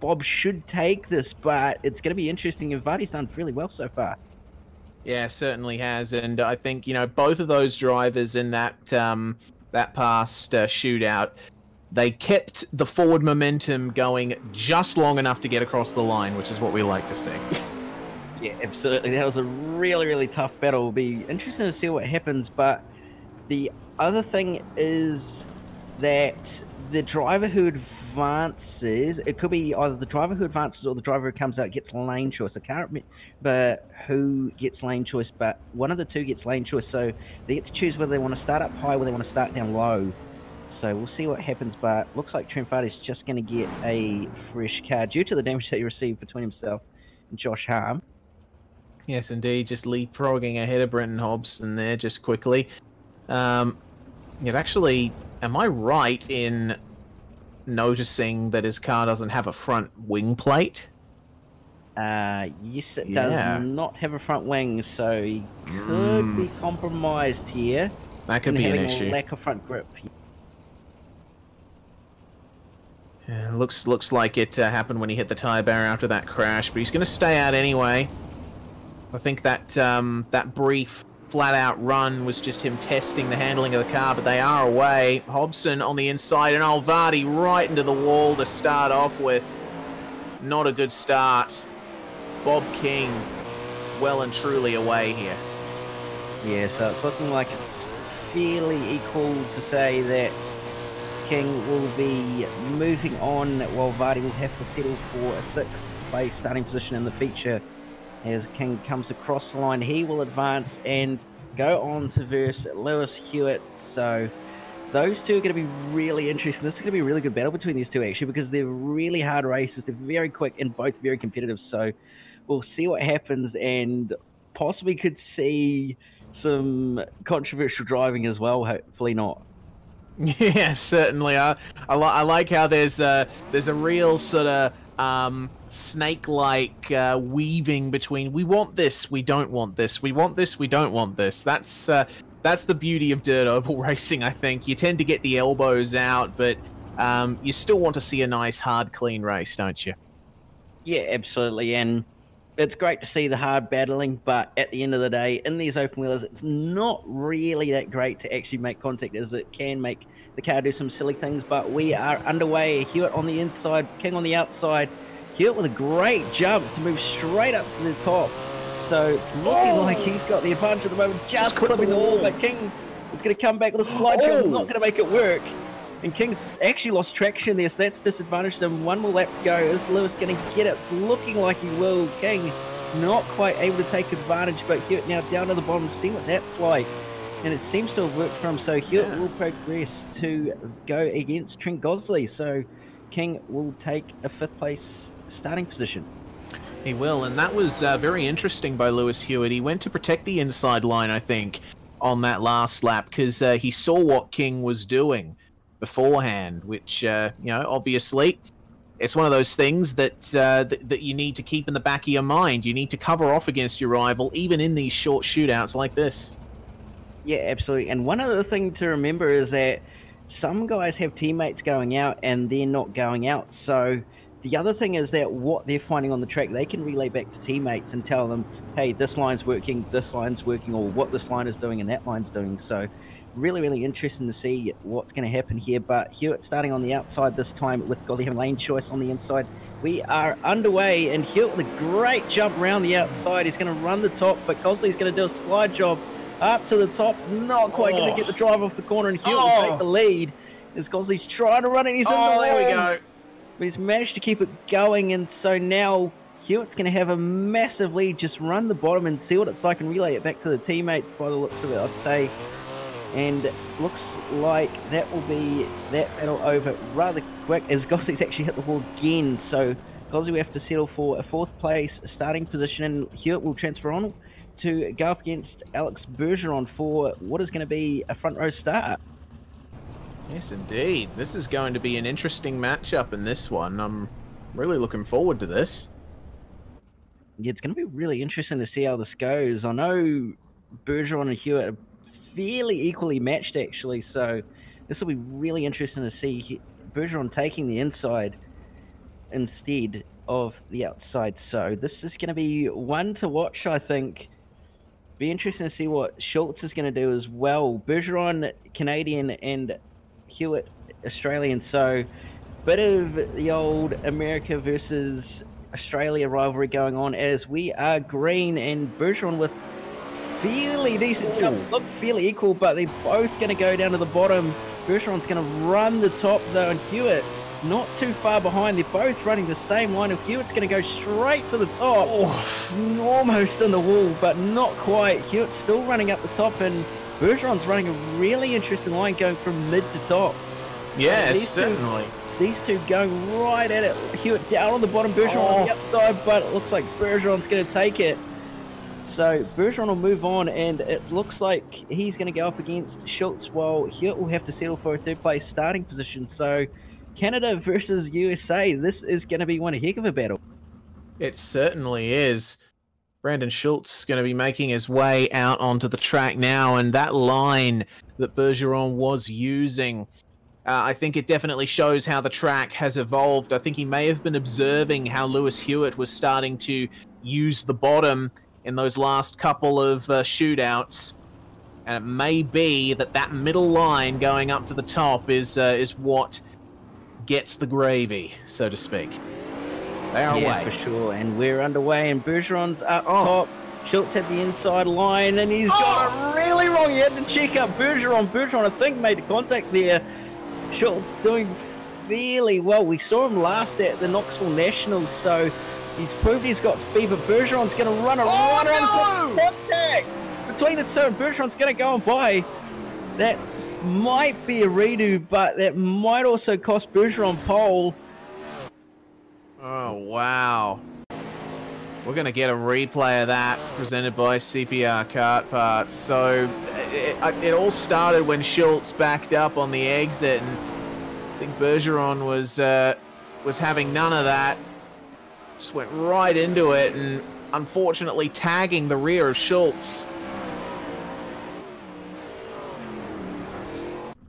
Bob should take this, but it's going to be interesting, and Vardy's done really well so far. Yeah, certainly has, and I think, you know, both of those drivers in that that past shootout, they kept the forward momentum going just long enough to get across the line, which is what we like to see. Yeah, absolutely. That was a really, really tough battle. It'll be interesting to see what happens, but the other thing is that the driver who advances, it could be either the driver who advances or the driver who comes out gets lane choice. I can't remember who gets lane choice, but one of the two gets lane choice, so they get to choose whether they want to start up high or whether they want to start down low. So we'll see what happens, but looks like Trent Vardy's just going to get a fresh car due to the damage that he received between himself and Josh Harm. Yes, indeed, just leapfrogging ahead of Brenton Hobson there just quickly. It actually, am I right in noticing that his car doesn't have a front wing plate? Yes, it does not have a front wing, so he could be compromised here. That could be an issue. Lack of front grip. Yeah, looks like it happened when he hit the tire barrier after that crash, but he's going to stay out anyway. I think that that brief flat-out run was just him testing the handling of the car, but they are away. Hobson on the inside, and Vardy right into the wall to start off with. Not a good start. Bob King well and truly away here. Yeah, so it's looking like it's fairly equal to say that King will be moving on, while Vardy will have to settle for a 6th place starting position in the feature. As King comes across the line, he will advance and go on to verse Lewis Hewitt. So those two are going to be really interesting. This is going to be a really good battle between these two, actually, because they're really hard races. They're very quick and both very competitive. So we'll see what happens, and possibly could see some controversial driving as well. Hopefully not. Yeah, certainly. I like how there's a real sort of snake-like weaving between we want this, we don't want this, we want this, we don't want this. That's the beauty of dirt oval racing, I think. You tend to get the elbows out, but you still want to see a nice, hard, clean race, don't you? Yeah, absolutely, and it's great to see the hard battling, but at the end of the day, in these open wheelers, it's not really that great to actually make contact, as it can make the car do some silly things. But we are underway. Hewitt on the inside, King on the outside. Hewitt with a great jump to move straight up to the top. So looking like he's got the advantage at the moment, just clipping the wall, but King is going to come back with a slide jump, not going to make it work. And King's actually lost traction there, so that's disadvantaged him. One more lap to go. Is Lewis going to get it? It's looking like he will. King not quite able to take advantage, but Hewitt now down to the bottom, see what that's like. And it seems to have worked for him, so Hewitt will progress to go against Trent Gosley. So King will take a 5th place starting position. He will, and that was very interesting by Lewis Hewitt. He went to protect the inside line, I think, on that last lap, because he saw what King was doing beforehand, which, you know, obviously it's one of those things that that you need to keep in the back of your mind. You need to cover off against your rival, even in these short shootouts like this. Yeah, absolutely. And one other thing to remember is that some guys have teammates going out and they're not going out. So the other thing is that what they're finding on the track, they can relay back to teammates and tell them, hey, this line's working, or what this line is doing and that line's doing. So really, really interesting to see what's going to happen here. But Hewitt starting on the outside this time with Gosley having lane choice on the inside. We are underway, and Hewitt with a great jump around the outside. He's going to run the top, but Gosley's going to do a slide job up to the top. Not quite going to get the drive off the corner, and Hewitt will take the lead as Gosley's trying to run it. He's in the wall. There we go. But he's managed to keep it going, and so now Hewitt's going to have a massive lead. Just run the bottom and see what it's like and relay it back to the teammates by the looks of it, I'd say. And looks like that will be that battle over rather quick as Gosley's actually hit the wall again. So Gosley will have to settle for a 4th place starting position, and Hewitt will transfer on to go up against Alex Bergeron for what is going to be a front row start. Yes, indeed. This is going to be an interesting matchup in this one. I'm really looking forward to this. Yeah, it's going to be really interesting to see how this goes. I know Bergeron and Hewitt are fairly equally matched, actually, so this will be really interesting to see Bergeron taking the inside instead of the outside. So this is going to be one to watch, I think. Be interesting to see what Schultz is going to do as well. Bergeron, Canadian, and Hewitt, Australian. So bit of the old America versus Australia rivalry going on as we are green, and Bergeron with fairly decent jumps. Look fairly equal, but they're both going to go down to the bottom. Bergeron's going to run the top though, and Hewitt not too far behind. They're both running the same line, and Hewitt's going to go straight to the top. Almost in the wall, but not quite. Hewitt's still running up the top, and Bergeron's running a really interesting line going from mid to top. Yes, certainly. These two going right at it. Hewitt down on the bottom, Bergeron on the upside, but it looks like Bergeron's going to take it. So Bergeron will move on, and it looks like he's going to go up against Schultz, while Hewitt will have to settle for a 3rd place starting position. So Canada versus USA, this is going to be one heck of a battle. It certainly is. Brandon Schultz is going to be making his way out onto the track now, and that line that Bergeron was using, I think it definitely shows how the track has evolved. I think he may have been observing how Lewis Hewitt was starting to use the bottom in those last couple of shootouts, and it may be that that middle line going up to the top is what gets the gravy, so to speak. They are away. For sure, and we're underway, and Bergeron's up top. Schultz had the inside line, and he's got it really wrong. He had to check up Bergeron. Bergeron, I think, made the contact there. Schultz doing fairly well. We saw him last at the Knoxville Nationals, so he's proved he's got speed, but Bergeron's going to run on contact between the two, and Bergeron's going to go and by. That might be a redo, but that might also cost Bergeron pole. Oh, wow. We're going to get a replay of that presented by CPR Kart Parts. So it all started when Schultz backed up on the exit, and I think Bergeron was having none of that. Just went right into it, and unfortunately tagging the rear of Schultz.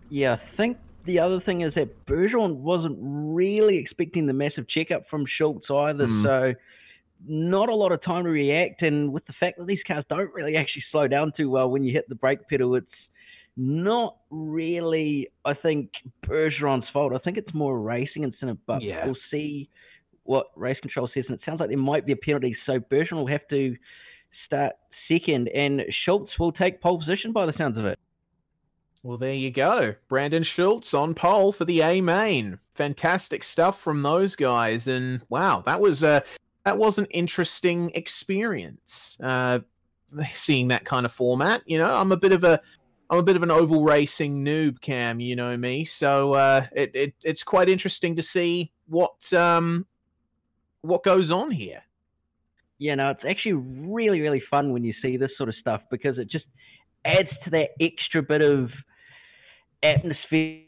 Yeah, I think the other thing is that Bergeron wasn't really expecting the massive checkup from Schultz either, so not a lot of time to react. And with the fact that these cars don't really actually slow down too well when you hit the brake pedal, it's not really, I think, Bergeron's fault. I think it's more a racing incident, but we'll see what race control says, and it sounds like there might be a penalty, so Bergeron will have to start second, and Schultz will take pole position by the sounds of it. Well, there you go. Brandon Schultz on pole for the A main. Fantastic stuff from those guys, and wow, that was an interesting experience. Seeing that kind of format, you know, I'm a bit of an oval racing noob, Cam. You know me, so it's quite interesting to see what goes on here. Yeah, no, it's actually really, really fun when you see this sort of stuff, because it just adds to that extra bit of atmosphere.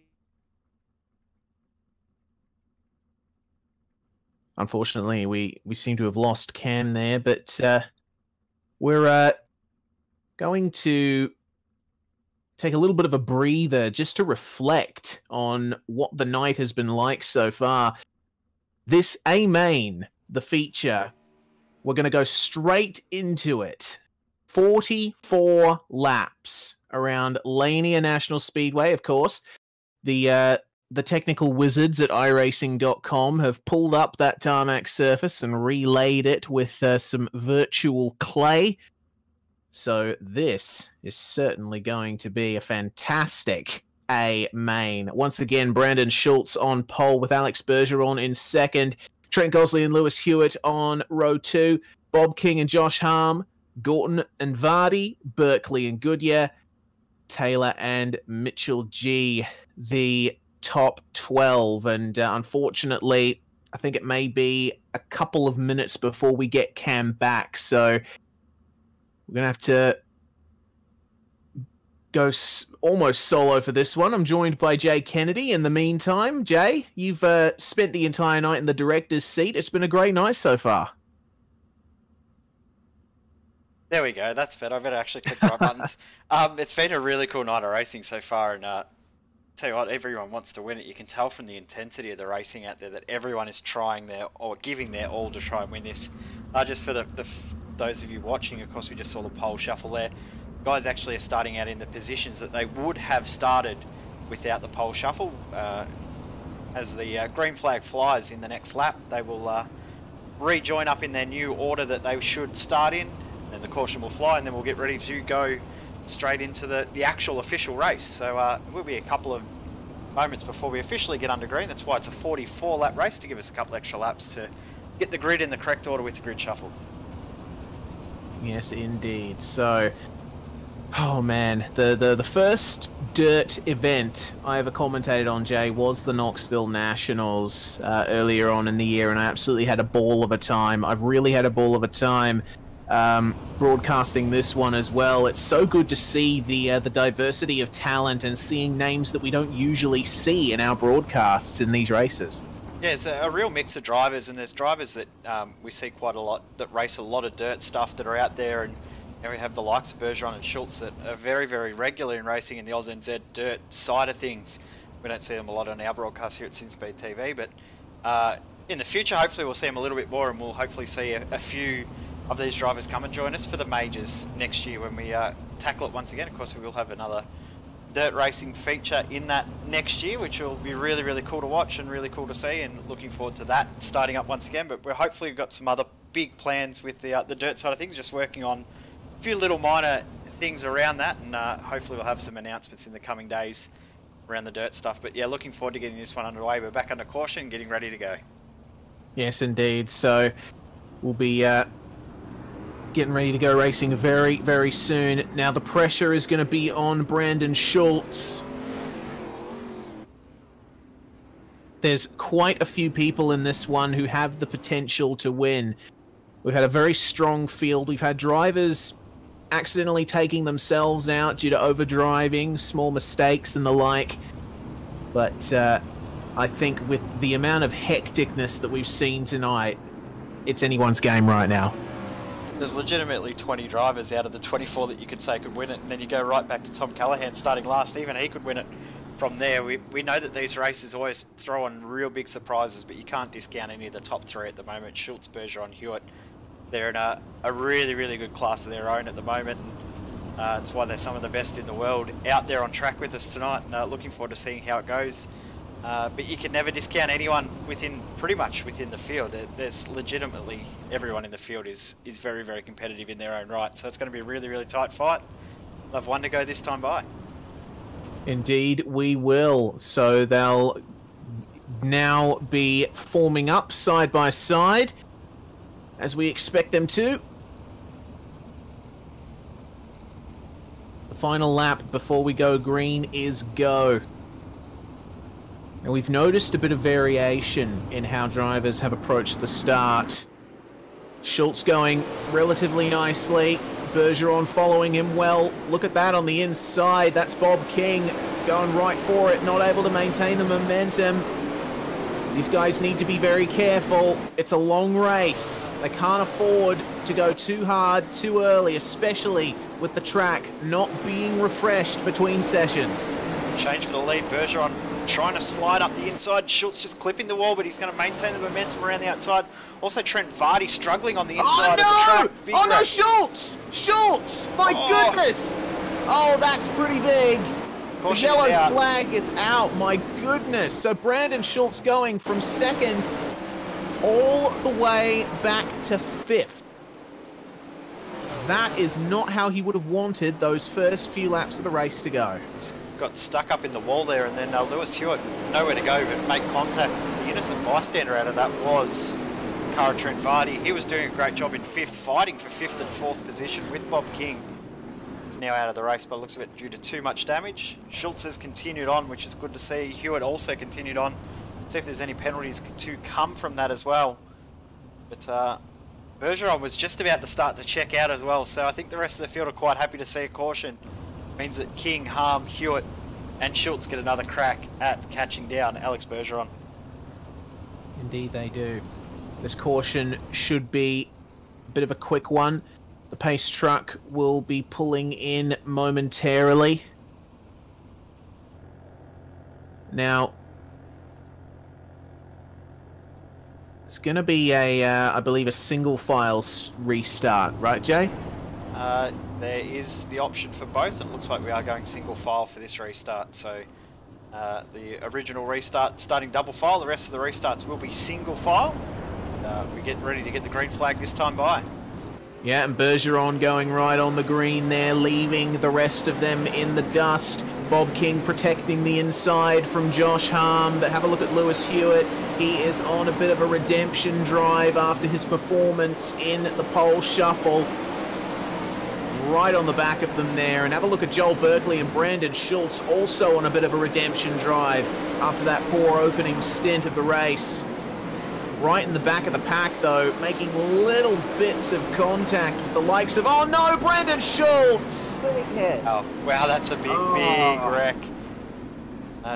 Unfortunately, we seem to have lost Cam there, but we're going to take a little bit of a breather just to reflect on what the night has been like so far. This A-Main, the feature, we're going to go straight into it. 44 laps around Lanier National Speedway, of course. The technical wizards at iRacing.com have pulled up that tarmac surface and relaid it with some virtual clay. So this is certainly going to be a fantastic A-Main. Once again, Brandon Schultz on pole with Alex Bergeron in second. Trent Gosley and Lewis Hewitt on row 2. Bob King and Josh Harm. Gorton and Vardy. Berkeley and Goodyear. Taylor and Mitchell G. The top 12. And unfortunately, I think it may be a couple of minutes before we get Cam back. So we're going to have to go almost solo for this one. I'm joined by Jay Kennedy. In the meantime, Jay, you've spent the entire night in the director's seat. It's been a great night so far. There we go. That's better. I better actually click the right buttons. It's been a really cool night of racing so far, and tell you what, everyone wants to win it. You can tell from the intensity of the racing out there that everyone is trying giving their all to try and win this. Just for those of you watching, of course, we just saw the pole shuffle there. Guys actually are starting out in the positions that they would have started without the pole shuffle. As the green flag flies in the next lap, they will rejoin up in their new order that they should start in. Then the caution will fly, and then we'll get ready to go straight into the actual official race. So it will be a couple of moments before we officially get under green. That's why it's a 44 lap race, to give us a couple extra laps to get the grid in the correct order with the grid shuffle. Yes, indeed. So, oh man, the first dirt event I ever commentated on, Jay, was the Knoxville Nationals earlier on in the year, and I absolutely had a ball of a time. I've really had a ball of a time broadcasting this one as well. It's so good to see the diversity of talent and seeing names that we don't usually see in our broadcasts in these races. Yeah, it's a real mix of drivers, and there's drivers that we see quite a lot that race a lot of dirt stuff that are out there, and we have the likes of Bergeron and Schultz that are very, very regular in racing in the AusNZ dirt side of things. We don't see them a lot on our broadcast here at SimSpeedTV, but in the future, hopefully we'll see them a little bit more, and we'll hopefully see a few of these drivers come and join us for the majors next year when we tackle it once again. Of course, we will have another dirt racing feature in that next year, which will be really, really cool to watch and really cool to see, and looking forward to that starting up once again. But we're hopefully got some other big plans with the dirt side of things, just working on a few little minor things around that, and hopefully we'll have some announcements in the coming days around the dirt stuff. But yeah, looking forward to getting this one underway. We're back under caution and getting ready to go. Yes, indeed. So we'll be getting ready to go racing very, very soon. Now the pressure is going to be on Brandon Schultz. There's quite a few people in this one who have the potential to win. We've had a very strong field. We've had drivers accidentally taking themselves out due to overdriving, small mistakes and the like. But I think with the amount of hecticness that we've seen tonight, it's anyone's game right now. There's legitimately 20 drivers out of the 24 that you could say could win it, and then you go right back to Tom Callahan starting last. Even he could win it from there. We know that these races always throw on real big surprises, but you can't discount any of the top three at the moment. Schultz, Bergeron, Hewitt, they're in a really, really good class of their own at the moment. It's why they're some of the best in the world out there on track with us tonight, and looking forward to seeing how it goes. But you can never discount anyone pretty much within the field. There's legitimately everyone in the field is very, very competitive in their own right. So it's going to be a really, really tight fight. We'll have one to go this time by. Indeed, we will. So they'll now be forming up side by side, as we expect them to. The final lap before we go green is go. And we've noticed a bit of variation in how drivers have approached the start. Schultz going relatively nicely. Bergeron following him well. Look at that on the inside. That's Bob King going right for it, not able to maintain the momentum. These guys need to be very careful. It's a long race. They can't afford to go too hard, too early, especially with the track not being refreshed between sessions. Change for the lead. Bergeron trying to slide up the inside. Schultz just clipping the wall, but he's going to maintain the momentum around the outside. Also, Trent Vardy struggling on the inside of the track. Big Oh no, wreck. Schultz! Schultz! My goodness! Oh, that's pretty big. The Caution is yellow out. flag is out. My goodness. So Brandon Schultz going from second all the way back to fifth. That is not how he would have wanted those first few laps of the race to go. Just got stuck up in the wall there, and then Lewis Hewitt, nowhere to go but make contact. The innocent bystander out of that was Trent Vardy. He was doing a great job in fifth, fighting for fifth and fourth position with Bob King. He's now out of the race by the looks of it due to too much damage. Schultz has continued on, which is good to see. Hewitt also continued on. See if there's any penalties to come from that as well. But Bergeron was just about to start to check out as well, so I think the rest of the field are quite happy to see a caution. Means that King, Harm, Hewitt and Schultz get another crack at catching down Alex Bergeron. Indeed they do. This caution should be a bit of a quick one. The pace truck will be pulling in momentarily. Now, it's going to be a, I believe, a single file restart, right, Jay? There is the option for both. It looks like we are going single file for this restart. So the original restart starting double file. The rest of the restarts will be single file. We get ready to get the green flag this time by. Yeah, and Bergeron going right on the green there, leaving the rest of them in the dust. Bob King protecting the inside from Josh Harm, but have a look at Lewis Hewitt. He is on a bit of a redemption drive after his performance in the pole shuffle. Right on the back of them there, and have a look at Joel Berkeley and Brandon Schultz also on a bit of a redemption drive after that poor opening stint of the race. Right in the back of the pack, though, making little bits of contact with the likes of, oh no, Brandon Schultz! Oh, wow, that's a big wreck.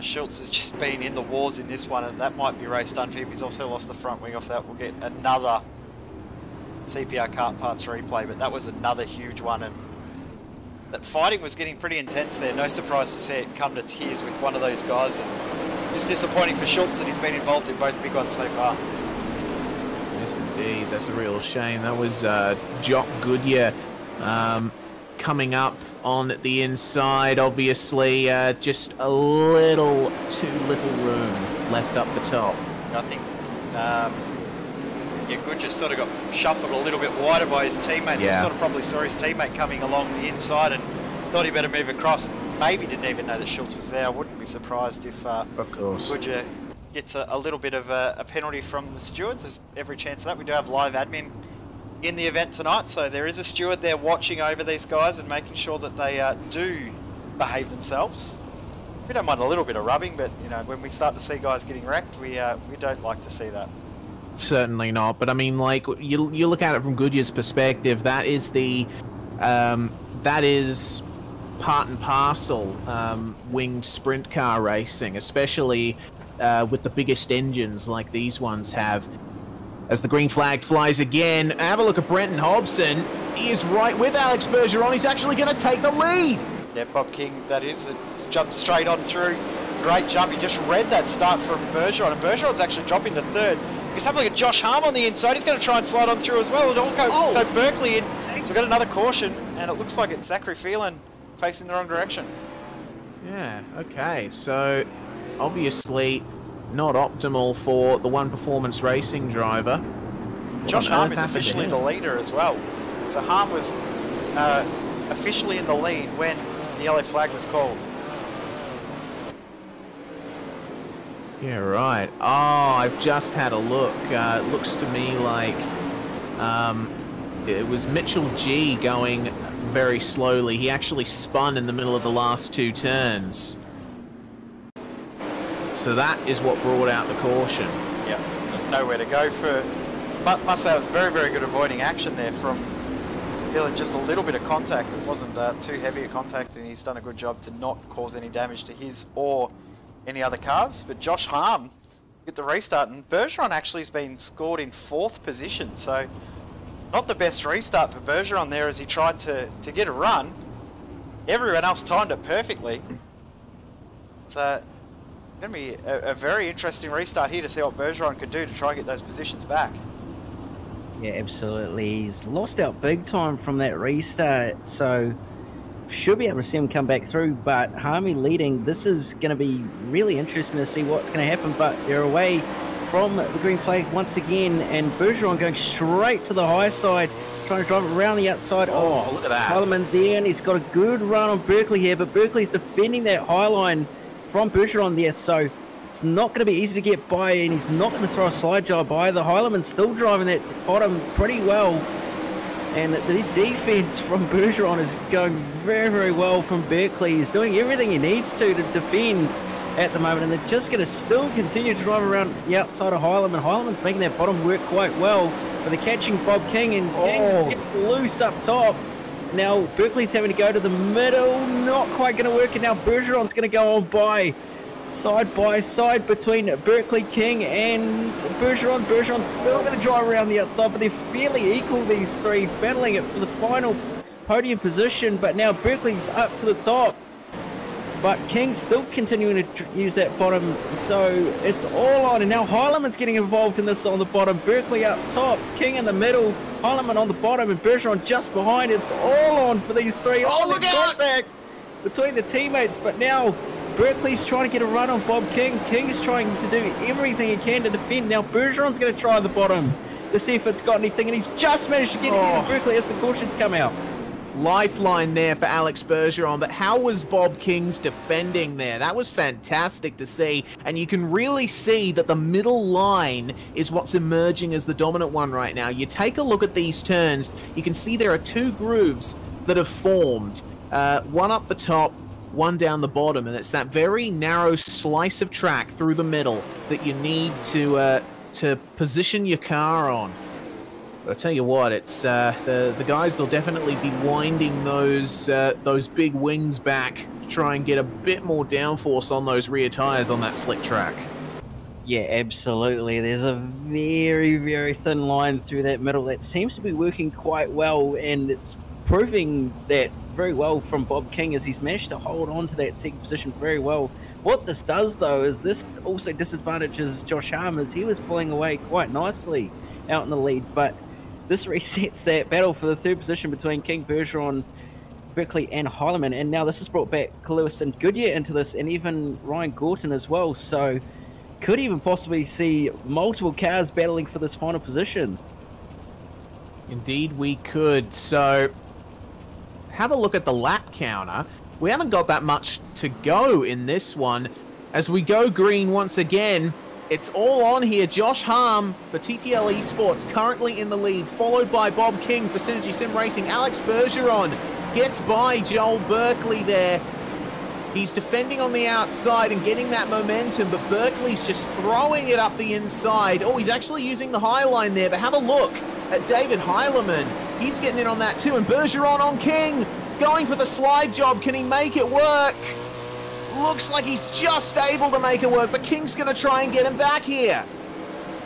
Schultz has just been in the wars in this one, and that might be race done for him. He's also lost the front wing off that. We'll get another CPR kart parts replay, but that was another huge one, and that fighting was getting pretty intense there. No surprise to see it come to tears with one of those guys, and it's disappointing for Schultz that he's been involved in both big ones so far. Yes, indeed. That's a real shame. That was Jock Goodyear coming up on the inside. Obviously, just a little too little room left up the top. I think Goodyear sort of got shuffled a little bit wider by his teammates. Yeah. He sort of probably saw his teammate coming along the inside and thought he better move across. Maybe didn't even know that Schultz was there. I wouldn't be surprised if Goodyear gets a little bit of a penalty from the stewards. There's every chance of that. We do have live admin in the event tonight, so there is a steward there watching over these guys and making sure that they do behave themselves. We don't mind a little bit of rubbing, but you know, when we start to see guys getting wrecked, we don't like to see that. Certainly not, but I mean, like, you look at it from Goodyear's perspective, that is the that is part and parcel winged sprint car racing, especially with the biggest engines like these ones have. As the green flag flies again, have a look at Brenton Hobson. He is right with Alex Bergeron. He's actually going to take the lead. Yeah, Bob King, that is. It jumped straight on through. Great jump. He just read that start from Bergeron, and Bergeron's actually dropping to third. Just have a look at Josh Harm on the inside. He's going to try and slide on through as well. It all goes so Berkeley in. So we've got another caution, and it looks like it's Zachary Phelan facing the wrong direction. Yeah, okay. So, obviously, not optimal for the One Performance Racing driver. Josh Harm is officially the leader as well. So Harm was officially in the lead when the yellow flag was called. Yeah, right. Oh, I've just had a look. It looks to me like it was Mitchell G going very slowly. He actually spun in the middle of the last two turns. So that is what brought out the caution. Yeah, nowhere to go for. But must say it was very, very good avoiding action there from feeling just a little bit of contact. It wasn't too heavy a contact, and he's done a good job to not cause any damage to his or any other cars. But Josh Harm get the restart, and Bergeron actually has been scored in 4th position, so not the best restart for Bergeron there as he tried to get a run. Everyone else timed it perfectly. So Going to be a very interesting restart here to see what Bergeron could do to try and get those positions back. Yeah, absolutely. He's lost out big time from that restart, so should be able to see him come back through. But Harmy leading, this is going to be really interesting to see what's going to happen. But they're away from the green flag once again, and Bergeron going straight to the high side, trying to drive it around the outside. Oh, look at that. Parliament there, and he's got a good run on Berkeley here, but Berkeley's defending that high line from Bergeron there, so it's not going to be easy to get by, and he's not going to throw a slide job either. Heileman's still driving that bottom pretty well, and the defense from Bergeron is going very, very well from Berkeley. He's doing everything he needs to defend at the moment, and they're just going to still continue to drive around the outside of Heileman. Heileman's making that bottom work quite well, but they're catching Bob King, and King gets loose up top. Now Berkeley's having to go to the middle, not quite going to work, and now Bergeron's going to go on by side between Berkeley, King, and Bergeron. Bergeron's still going to drive around the outside, but they're fairly equal, these three, battling it for the final podium position. But now Berkeley's up to the top, but King's still continuing to use that bottom, so it's all on. And now Heileman's getting involved in this on the bottom. Berkeley up top, King in the middle, Heileman on the bottom, and Bergeron just behind. It's all on for these three. Oh, look out! Back between the teammates, but now Berkeley's trying to get a run on Bob King. King's trying to do everything he can to defend. Now Bergeron's going to try the bottom to see if it's got anything, and he's just managed to get it into Berkeley as the cautions come out. Lifeline there for Alex Bergeron, but how was Bob King's defending there? That was fantastic to see, and you can really see that the middle line is what's emerging as the dominant one right now. You take a look at these turns, you can see there are two grooves that have formed, one up the top, one down the bottom, and it's that very narrow slice of track through the middle that you need to position your car on. But I tell you what, it's the guys will definitely be winding those big wings back to try and get a bit more downforce on those rear tires on that slick track. Yeah, absolutely. There's a very, very thin line through that middle that seems to be working quite well, and it's proving that very well from Bob King as he's managed to hold on to that second position very well. What this does, though, is this also disadvantages Josh Harm, as he was pulling away quite nicely out in the lead, but this resets that battle for the third position between King, Bergeron, Berkeley, and Heileman, and now this has brought back Lewis and Goodyear into this, and even Ryan Gorton as well, so could even possibly see multiple cars battling for this final position. Indeed we could. So have a look at the lap counter. We haven't got that much to go in this one. As we go green once again, it's all on here. Josh Harm for TTL Esports currently in the lead, followed by Bob King for Synergy Sim Racing. Alex Bergeron gets by Joel Berkeley there. He's defending on the outside and getting that momentum, but Berkeley's just throwing it up the inside. Oh, he's actually using the high line there, but have a look at David Heileman. He's getting in on that too, and Bergeron on King, going for the slide job. Can he make it work? Looks like he's just able to make it work, but King's going to try and get him back here.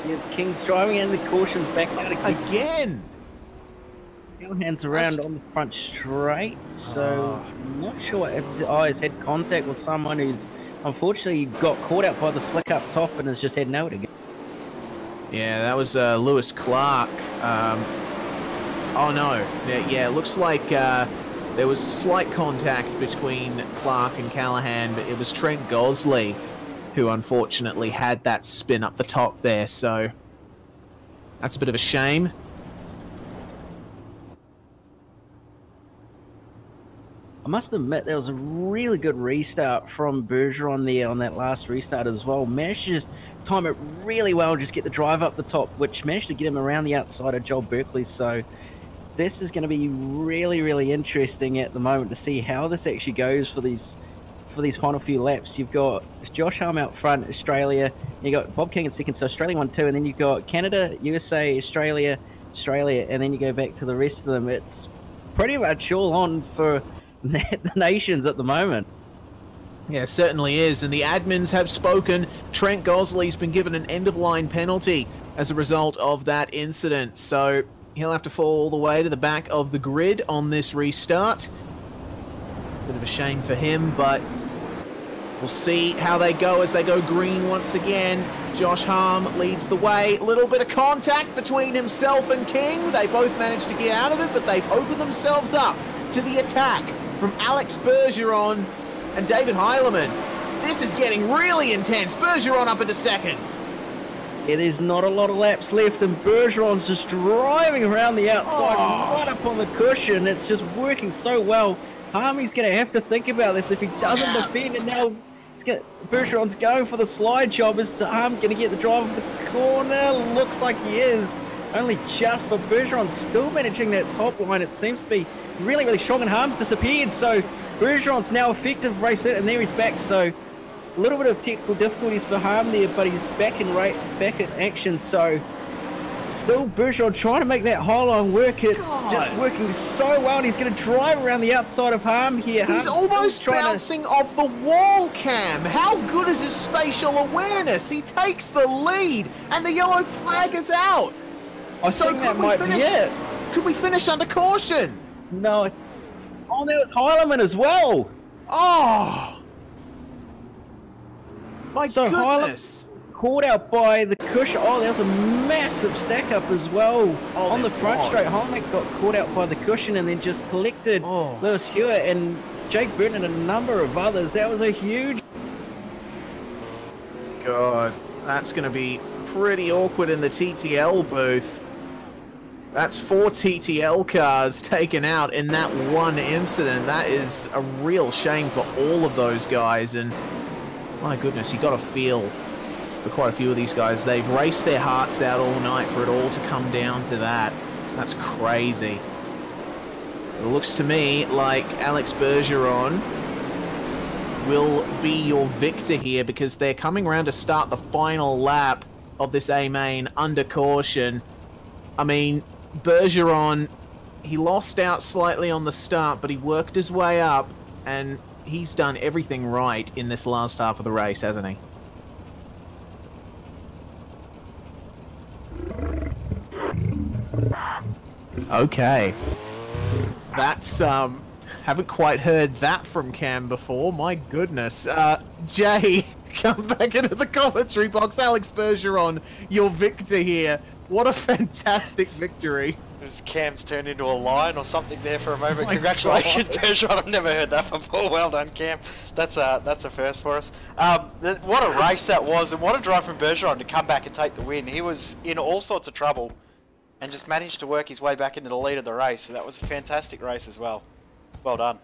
Yes, King's driving in the cautions back out again. Hands around on the front straight, so I'm not sure if he's had contact with someone who's unfortunately got caught out by the slick up top and has just had nowhere to go. Yeah, that was Lewis Clark. Oh no, yeah, it looks like there was slight contact between Clark and Callahan, but it was Trent Gosley who unfortunately had that spin up the top there, so that's a bit of a shame. I must admit, there was a really good restart from Bergeron there on that last restart as well. Managed to just time it really well, just get the drive up the top, which managed to get him around the outside of Joel Berkeley. So this is going to be really, really interesting at the moment to see how this actually goes for these final few laps. You've got Josh Harm out front, Australia. You got Bob King in second, so Australia 1-2, and then you've got Canada, USA, Australia, and then you go back to the rest of them. It's pretty much all on for the nations at the moment. Yeah, it certainly is, and the admins have spoken. Trent Gosley's been given an end-of-line penalty as a result of that incident, so he'll have to fall all the way to the back of the grid on this restart. Bit of a shame for him, but We'll see how they go as they go green once again. Josh Harm leads the way. A little bit of contact between himself and King. They both managed to get out of it, but they've opened themselves up to the attack from Alex Bergeron and David Heilemann. This is getting really intense. Bergeron up into second. Yeah, there's not a lot of laps left, and Bergeron's just driving around the outside, right up on the cushion. It's just working so well. Harmy's going to have to think about this if he doesn't defend it now. Bergeron's going for the slide job. Is Harm going to get the drive of the corner? Looks like he is. Only just, but Bergeron's still managing that top line. It seems to be really, really strong, and Harm's disappeared. So Bergeron's now effective race it, and there he's back. So a little bit of technical difficulties for Harm there, but he's back in action. So still Bergeron trying to make that high line work. It's just working so well, and he's going to drive around the outside of Harm here. He's almost bouncing off the wall, Cam. How good is his spatial awareness? He takes the lead, and the yellow flag is out. I think that might be it. Could we finish under caution? No. Oh, there was Heilemann as well. Oh. My goodness. Caught out by the cushion. Oh, there's a massive stack up as well on the front straight. Heilemann got caught out by the cushion and then just collected Lewis Hewitt and Jake Burton and a number of others. That was a huge... God, that's going to be pretty awkward in the TTL booth. That's 4 TTL cars taken out in that one incident. That is a real shame for all of those guys. And my goodness, you got to feel for quite a few of these guys. They've raced their hearts out all night for it all to come down to that. That's crazy. It looks to me like Alex Bergeron will be your victor here, because they're coming around to start the final lap of this A main under caution. I mean, Bergeron, he lost out slightly on the start, but he worked his way up, and he's done everything right in this last half of the race, hasn't he? Okay. That's, haven't quite heard that from Cam before. My goodness. Jay, come back into the commentary box. Alex Bergeron, your victor here. What a fantastic victory. His Cam's turned into a lion or something there for a moment. Congratulations, Bergeron. I've never heard that before. Well done, Cam. That's a first for us. What a race that was, and what a drive from Bergeron to come back and take the win. He was in all sorts of trouble and just managed to work his way back into the lead of the race. So that was a fantastic race as well. Well done.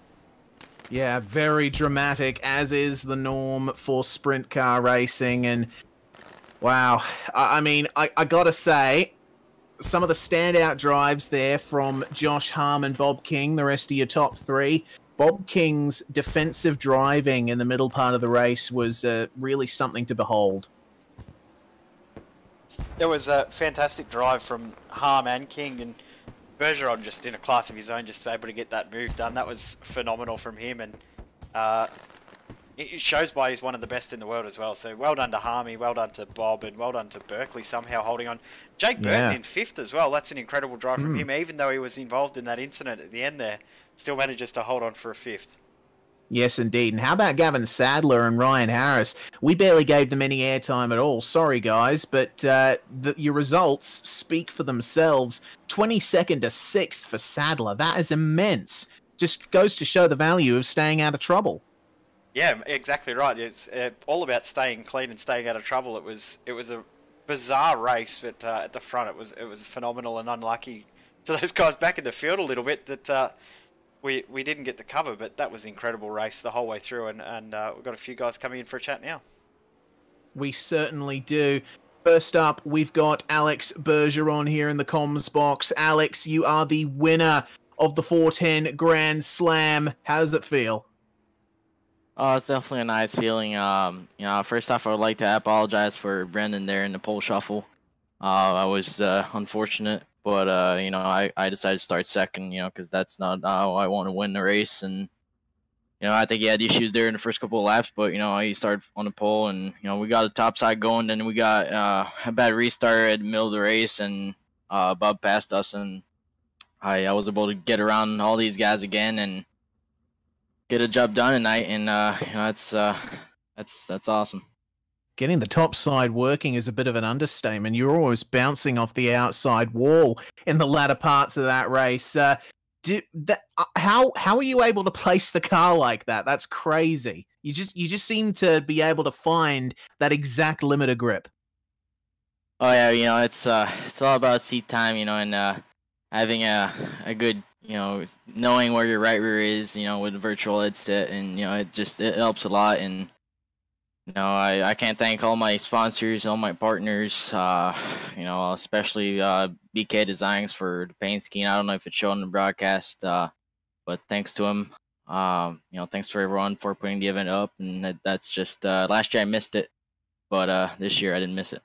Yeah, very dramatic, as is the norm for sprint car racing. And wow, I mean, I gotta say, some of the standout drives there from Josh Harm and Bob King, the rest of your top three. Bob King's defensive driving in the middle part of the race was really something to behold. It was a fantastic drive from Harm and King, and Bergeron just in a class of his own, just able to get that move done. That was phenomenal from him, and it shows why he's one of the best in the world as well. So well done to Harmy, well done to Bob, and well done to Berkeley somehow holding on. Jake Burton in 5th as well. That's an incredible drive from him, even though he was involved in that incident at the end there. Still manages to hold on for a 5th. Yes, indeed. And how about Gavin Sadler and Ryan Harris? We barely gave them any airtime at all. Sorry, guys, but your results speak for themselves. 22nd to 6th for Sadler. That is immense. Just goes to show the value of staying out of trouble. Yeah, exactly right. It's all about staying clean and staying out of trouble. It was a bizarre race, but at the front it was phenomenal and unlucky to those guys back in the field a little bit that we didn't get to cover. But that was an incredible race the whole way through, and we've got a few guys coming in for a chat now. We certainly do. First up, we've got Alex Bergeron here in the comms box. Alex, you are the winner of the 410 Grand Slam. How does it feel? Oh, it's definitely a nice feeling. First off, I would like to apologize for Brendan there in the pole shuffle. I was unfortunate, but I decided to start second, because that's not how I want to win the race. And I think he had issues there in the first couple of laps, but he started on the pole, and we got the top side going. Then we got a bad restart at the middle of the race, and Bub passed us, and I was able to get around all these guys again and get a job done tonight. And it's That's awesome. Getting the top side working is a bit of an understatement. You're always bouncing off the outside wall in the latter parts of that race. How are you able to place the car like that? That's crazy. You just seem to be able to find that exact limit of grip. Oh yeah, it's all about seat time, and having a good, knowing where your right rear is, with the virtual headset, and it helps a lot. And I can't thank all my sponsors, all my partners, especially BK Designs for the paint scheme. I don't know if it's shown in the broadcast, but thanks to him. Thanks for everyone for putting the event up, and that's just last year I missed it, but this year I didn't miss it.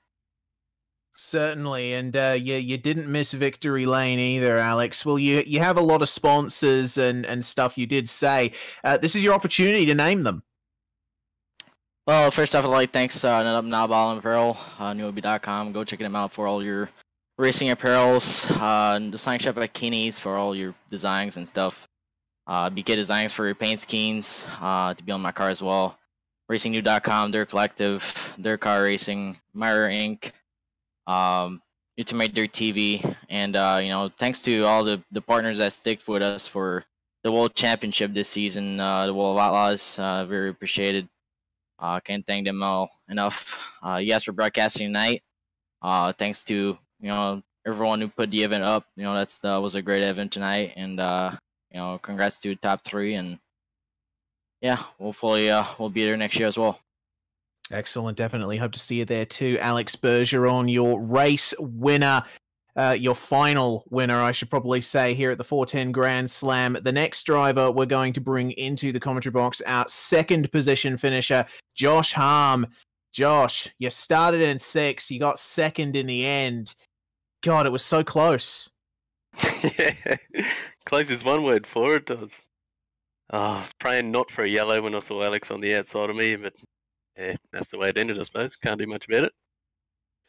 Certainly, and you didn't miss victory lane either, Alex. Well, you have a lot of sponsors and stuff. You did say this is your opportunity to name them. Well, first off, I'd like to thanks Nabal Apparel, newb.com. Go check them out for all your racing apparels. The sign shop at Kinney's for all your designs and stuff. BK Designs for your paint schemes to be on my car as well. RacingNew.com, their collective, their car racing, Mirror Inc., Ultimate Dirt TV, and thanks to all the partners that stick with us for the World Championship this season. The World of Outlaws, very appreciated. Can't thank them all enough. You guys for broadcasting tonight. Thanks to everyone who put the event up. That was a great event tonight, and congrats to top 3. And yeah, hopefully we'll be there next year as well. Excellent. Definitely hope to see you there too, Alex Bergeron, your race winner. Your final winner, I should probably say, here at the 410 Grand Slam. The next driver we're going to bring into the commentary box, our second position finisher, Josh Harm. Josh, you started in 6th. You got 2nd in the end. God, it was so close. Yeah, close is one word for it. I was praying not for a yellow when I saw Alex on the outside of me, but yeah, that's the way it ended, I suppose. Can't do much about it.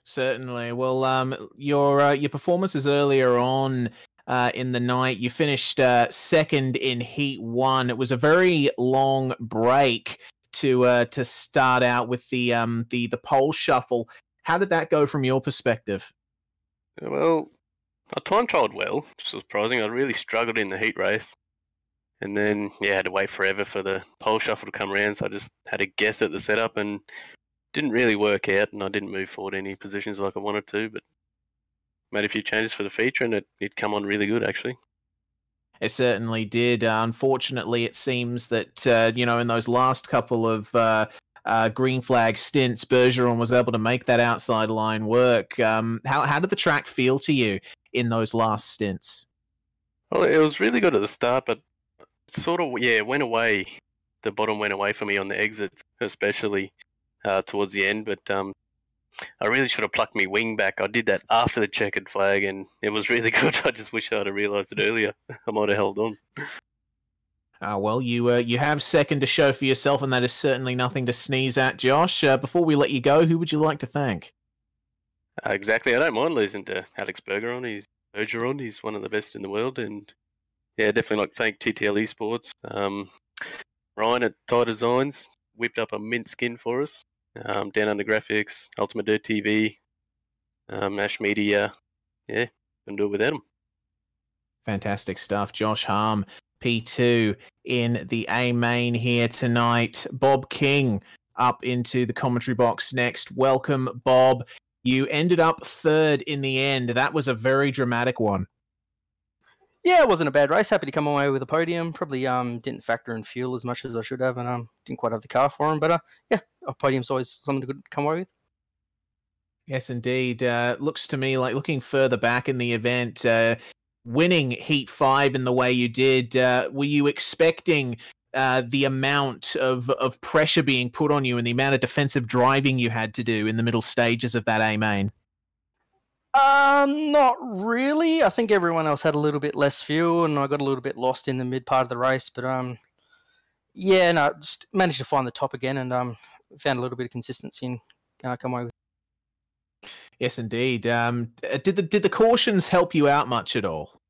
Certainly. Well, your performances earlier on in the night, you finished 2nd in Heat 1. It was a very long break to start out with the pole shuffle. How did that go from your perspective? Well, I time trialled well, which was surprising. I really struggled in the heat race. And then, yeah, I had to wait forever for the pole shuffle to come around, so I just had to guess at the setup and didn't really work out, and I didn't move forward any positions like I wanted to, but made a few changes for the feature, and it come on really good, actually. It certainly did. Unfortunately, it seems that, in those last couple of green flag stints, Bergeron was able to make that outside line work. How did the track feel to you in those last stints? Well, it was really good at the start, but sort of, yeah, it went away. The bottom went away for me on the exits, especially towards the end, but I really should have plucked my wing back. I did that after the checkered flag, and it was really good. I just wish I'd have realised it earlier. I might have held on. Well, you have 2nd to show for yourself, and that is certainly nothing to sneeze at, Josh. Before we let you go, who would you like to thank? Exactly. I don't mind losing to Alex Bergeron. He's one of the best in the world, and yeah, definitely like to thank TTL Esports. Ryan at Tie Designs whipped up a mint skin for us. Down Under Graphics, Ultimate Dirt TV, Ash Media. Yeah, couldn't do it without them. Fantastic stuff. Josh Harm, P2 in the A main here tonight. Bob King up into the commentary box next. Welcome, Bob. You ended up 3rd in the end. That was a very dramatic one. Yeah, it wasn't a bad race. Happy to come away with a podium. Probably didn't factor in fuel as much as I should have, and didn't quite have the car for him. But yeah, a podium's always something to come away with. Yes, indeed. Looks to me like, looking further back in the event, winning Heat 5 in the way you did, were you expecting the amount of pressure being put on you and the amount of defensive driving you had to do in the middle stages of that A main? Not really. I think everyone else had a little bit less fuel, and I got a little bit lost in the mid part of the race. But yeah, no, just managed to find the top again, and found a little bit of consistency and come away with. Yes, indeed. Did the cautions help you out much at all?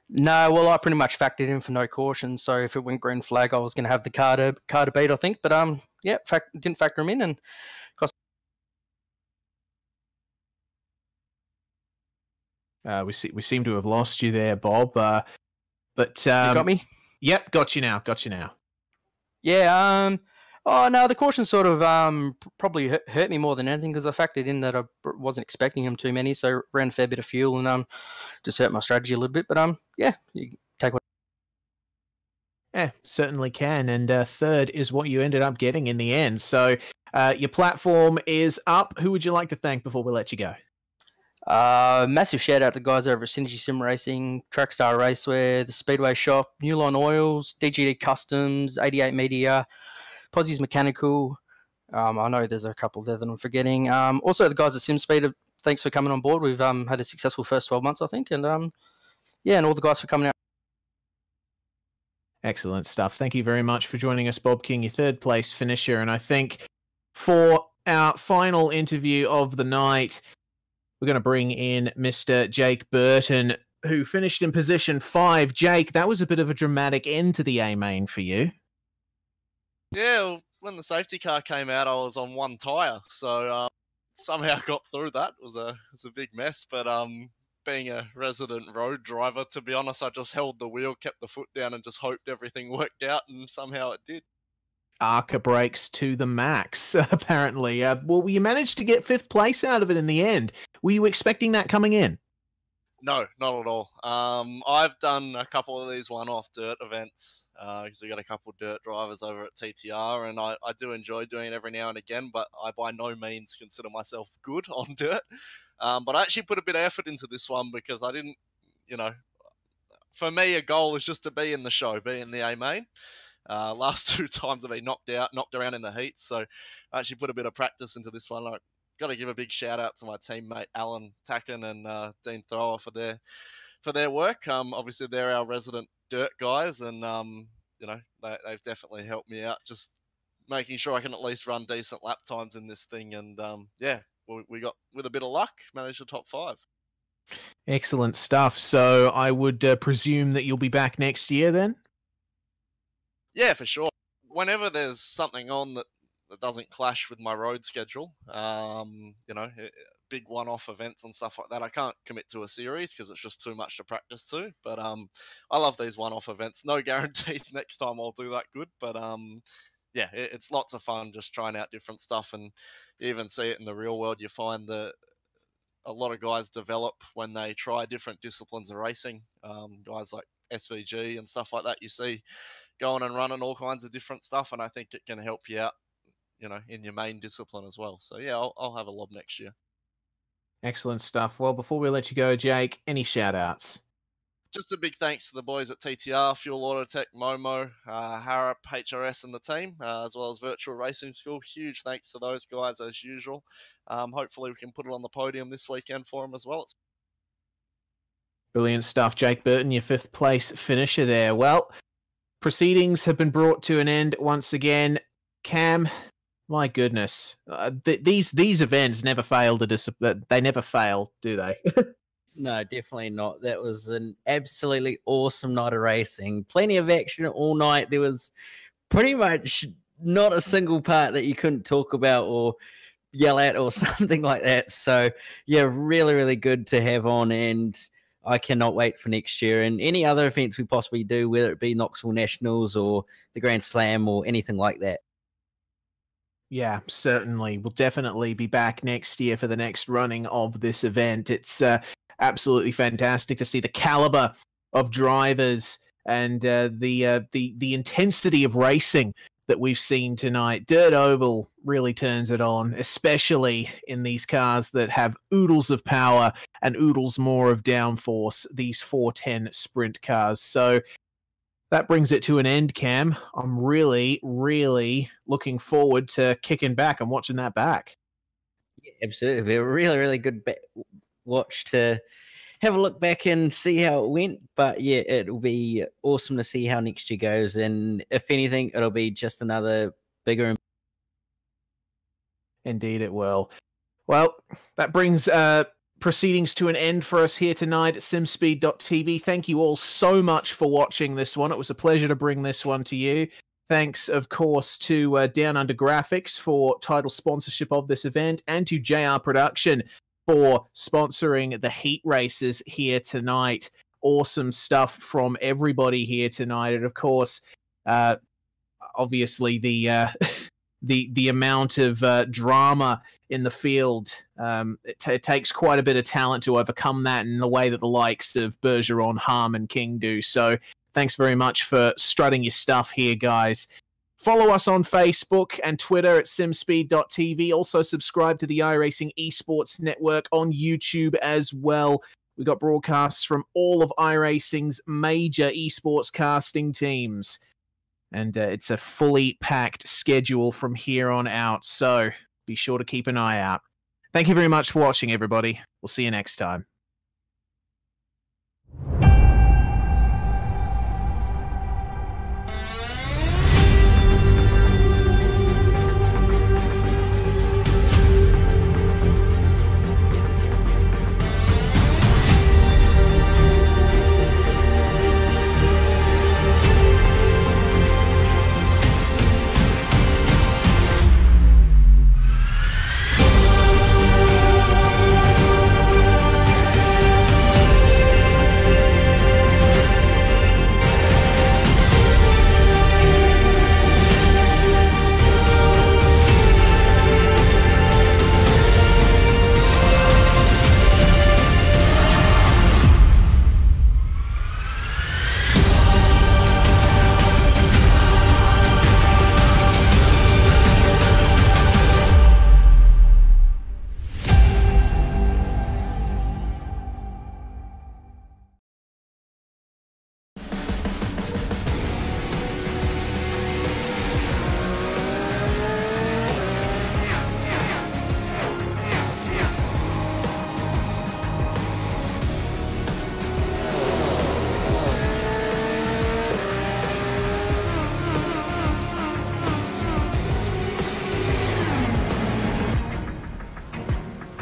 No, well, I pretty much factored in for no caution. So if it went green flag, I was going to have the car to beat, I think. But yeah, didn't factor him in, and cost. We seem to have lost you there, Bob. But You got me? Yep, got you now. Got you now. Yeah. Oh no, the caution sort of probably hurt me more than anything because I factored in that I wasn't expecting him too many, so ran a fair bit of fuel and just hurt my strategy a little bit. But yeah, you take what. Yeah, certainly can. And third is what you ended up getting in the end. So your platform is up. Who would you like to thank before we let you go? Massive shout out to the guys over at Synergy Sim Racing, Trackstar Raceware, the Speedway Shop, Newline Oils, DGD Customs, 88 Media, Posse's Mechanical. I know there's a couple there that I'm forgetting. Also, the guys at SimSpeed, thanks for coming on board. We've had a successful first 12 months, I think. And yeah, and all the guys for coming out. Excellent stuff. Thank you very much for joining us, Bob King, your third place finisher. And I think for our final interview of the night, we're going to bring in Mr. Jake Burton, who finished in position 5. Jake, that was a bit of a dramatic end to the A-main for you. Yeah, well, when the safety car came out, I was on one tyre, so somehow got through that. It was a big mess, but being a resident road driver, to be honest, I just held the wheel, kept the foot down, and just hoped everything worked out, and somehow it did. Arca brakes to the max, apparently. Well, you managed to get 5th place out of it in the end. Were you expecting that coming in? No, not at all. I've done a couple of these one-off dirt events because we got a couple of dirt drivers over at TTR, and I do enjoy doing it every now and again, but I by no means consider myself good on dirt. But I actually put a bit of effort into this one because I didn't, for me, a goal is just to be in the show, be in the A-main. Last 2 times I've been knocked around in the heats, so I actually put a bit of practice into this one. Like, got to give a big shout out to my teammate Alan Tacken and Dean Thrower for their work. Obviously they're our resident dirt guys, and they've definitely helped me out, just making sure I can at least run decent lap times in this thing. And yeah, we got, with a bit of luck, managed the top 5. Excellent stuff. So I would presume that you'll be back next year then? Yeah, for sure. Whenever there's something on that doesn't clash with my road schedule, big one-off events and stuff like that, I can't commit to a series because it's just too much to practice to. But I love these one-off events. No guarantees next time I'll do that good, but yeah, it's lots of fun just trying out different stuff. And you even see it in the real world. You find that a lot of guys develop when they try different disciplines of racing. Guys like SVG and stuff like that, you see going and running all kinds of different stuff, and I think it can help you out, in your main discipline as well. So yeah, I'll have a lob next year. Excellent stuff. Well, before we let you go, Jake, any shout-outs? Just a big thanks to the boys at TTR, Fuel Autotech, Momo, Harrop, HRS and the team, as well as Virtual Racing School. Huge thanks to those guys as usual. Hopefully we can put it on the podium this weekend for them as well. Brilliant stuff. Jake Burton, your 5th place finisher there. Well, proceedings have been brought to an end once again. Cam, my goodness, these events never fail they never fail, do they? No, definitely not. That was an absolutely awesome night of racing. Plenty of action all night. There was pretty much not a single part that you couldn't talk about or yell at or something like that. So yeah, really, really good to have on, and I cannot wait for next year and any other events we possibly do, whether it be Knoxville Nationals or the Grand Slam or anything like that. Yeah, certainly. We'll definitely be back next year for the next running of this event. It's absolutely fantastic to see the caliber of drivers and the intensity of racing that we've seen tonight. Dirt Oval really turns it on, especially in these cars that have oodles of power and oodles more of downforce, these 410 sprint cars. So that brings it to an end, Cam. I'm really, really looking forward to kicking back and watching that back. Yeah, absolutely. A really, really good watch to have a look back and see how it went. But yeah, it'll be awesome to see how next year goes. And if anything, it'll be just another bigger. Indeed it will. Well, that brings proceedings to an end for us here tonight at SimSpeed.tv. Thank you all so much for watching this one. It was a pleasure to bring this one to you. Thanks, of course, to Down Under Graphics for title sponsorship of this event, and to JR Production for sponsoring the heat races here tonight. Awesome stuff from everybody here tonight. And, of course, obviously the amount of drama in the field, it takes quite a bit of talent to overcome that in the way that the likes of Bergeron, Harm, and King do. So thanks very much for strutting your stuff here, guys. Follow us on Facebook and Twitter at simspeed.tv. Also subscribe to the iRacing Esports Network on YouTube as well. We've got broadcasts from all of iRacing's major esports casting teams. And it's a fully packed schedule from here on out, so be sure to keep an eye out. Thank you very much for watching, everybody. We'll see you next time.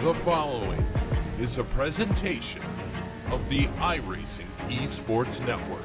The following is a presentation of the iRacing Esports Network.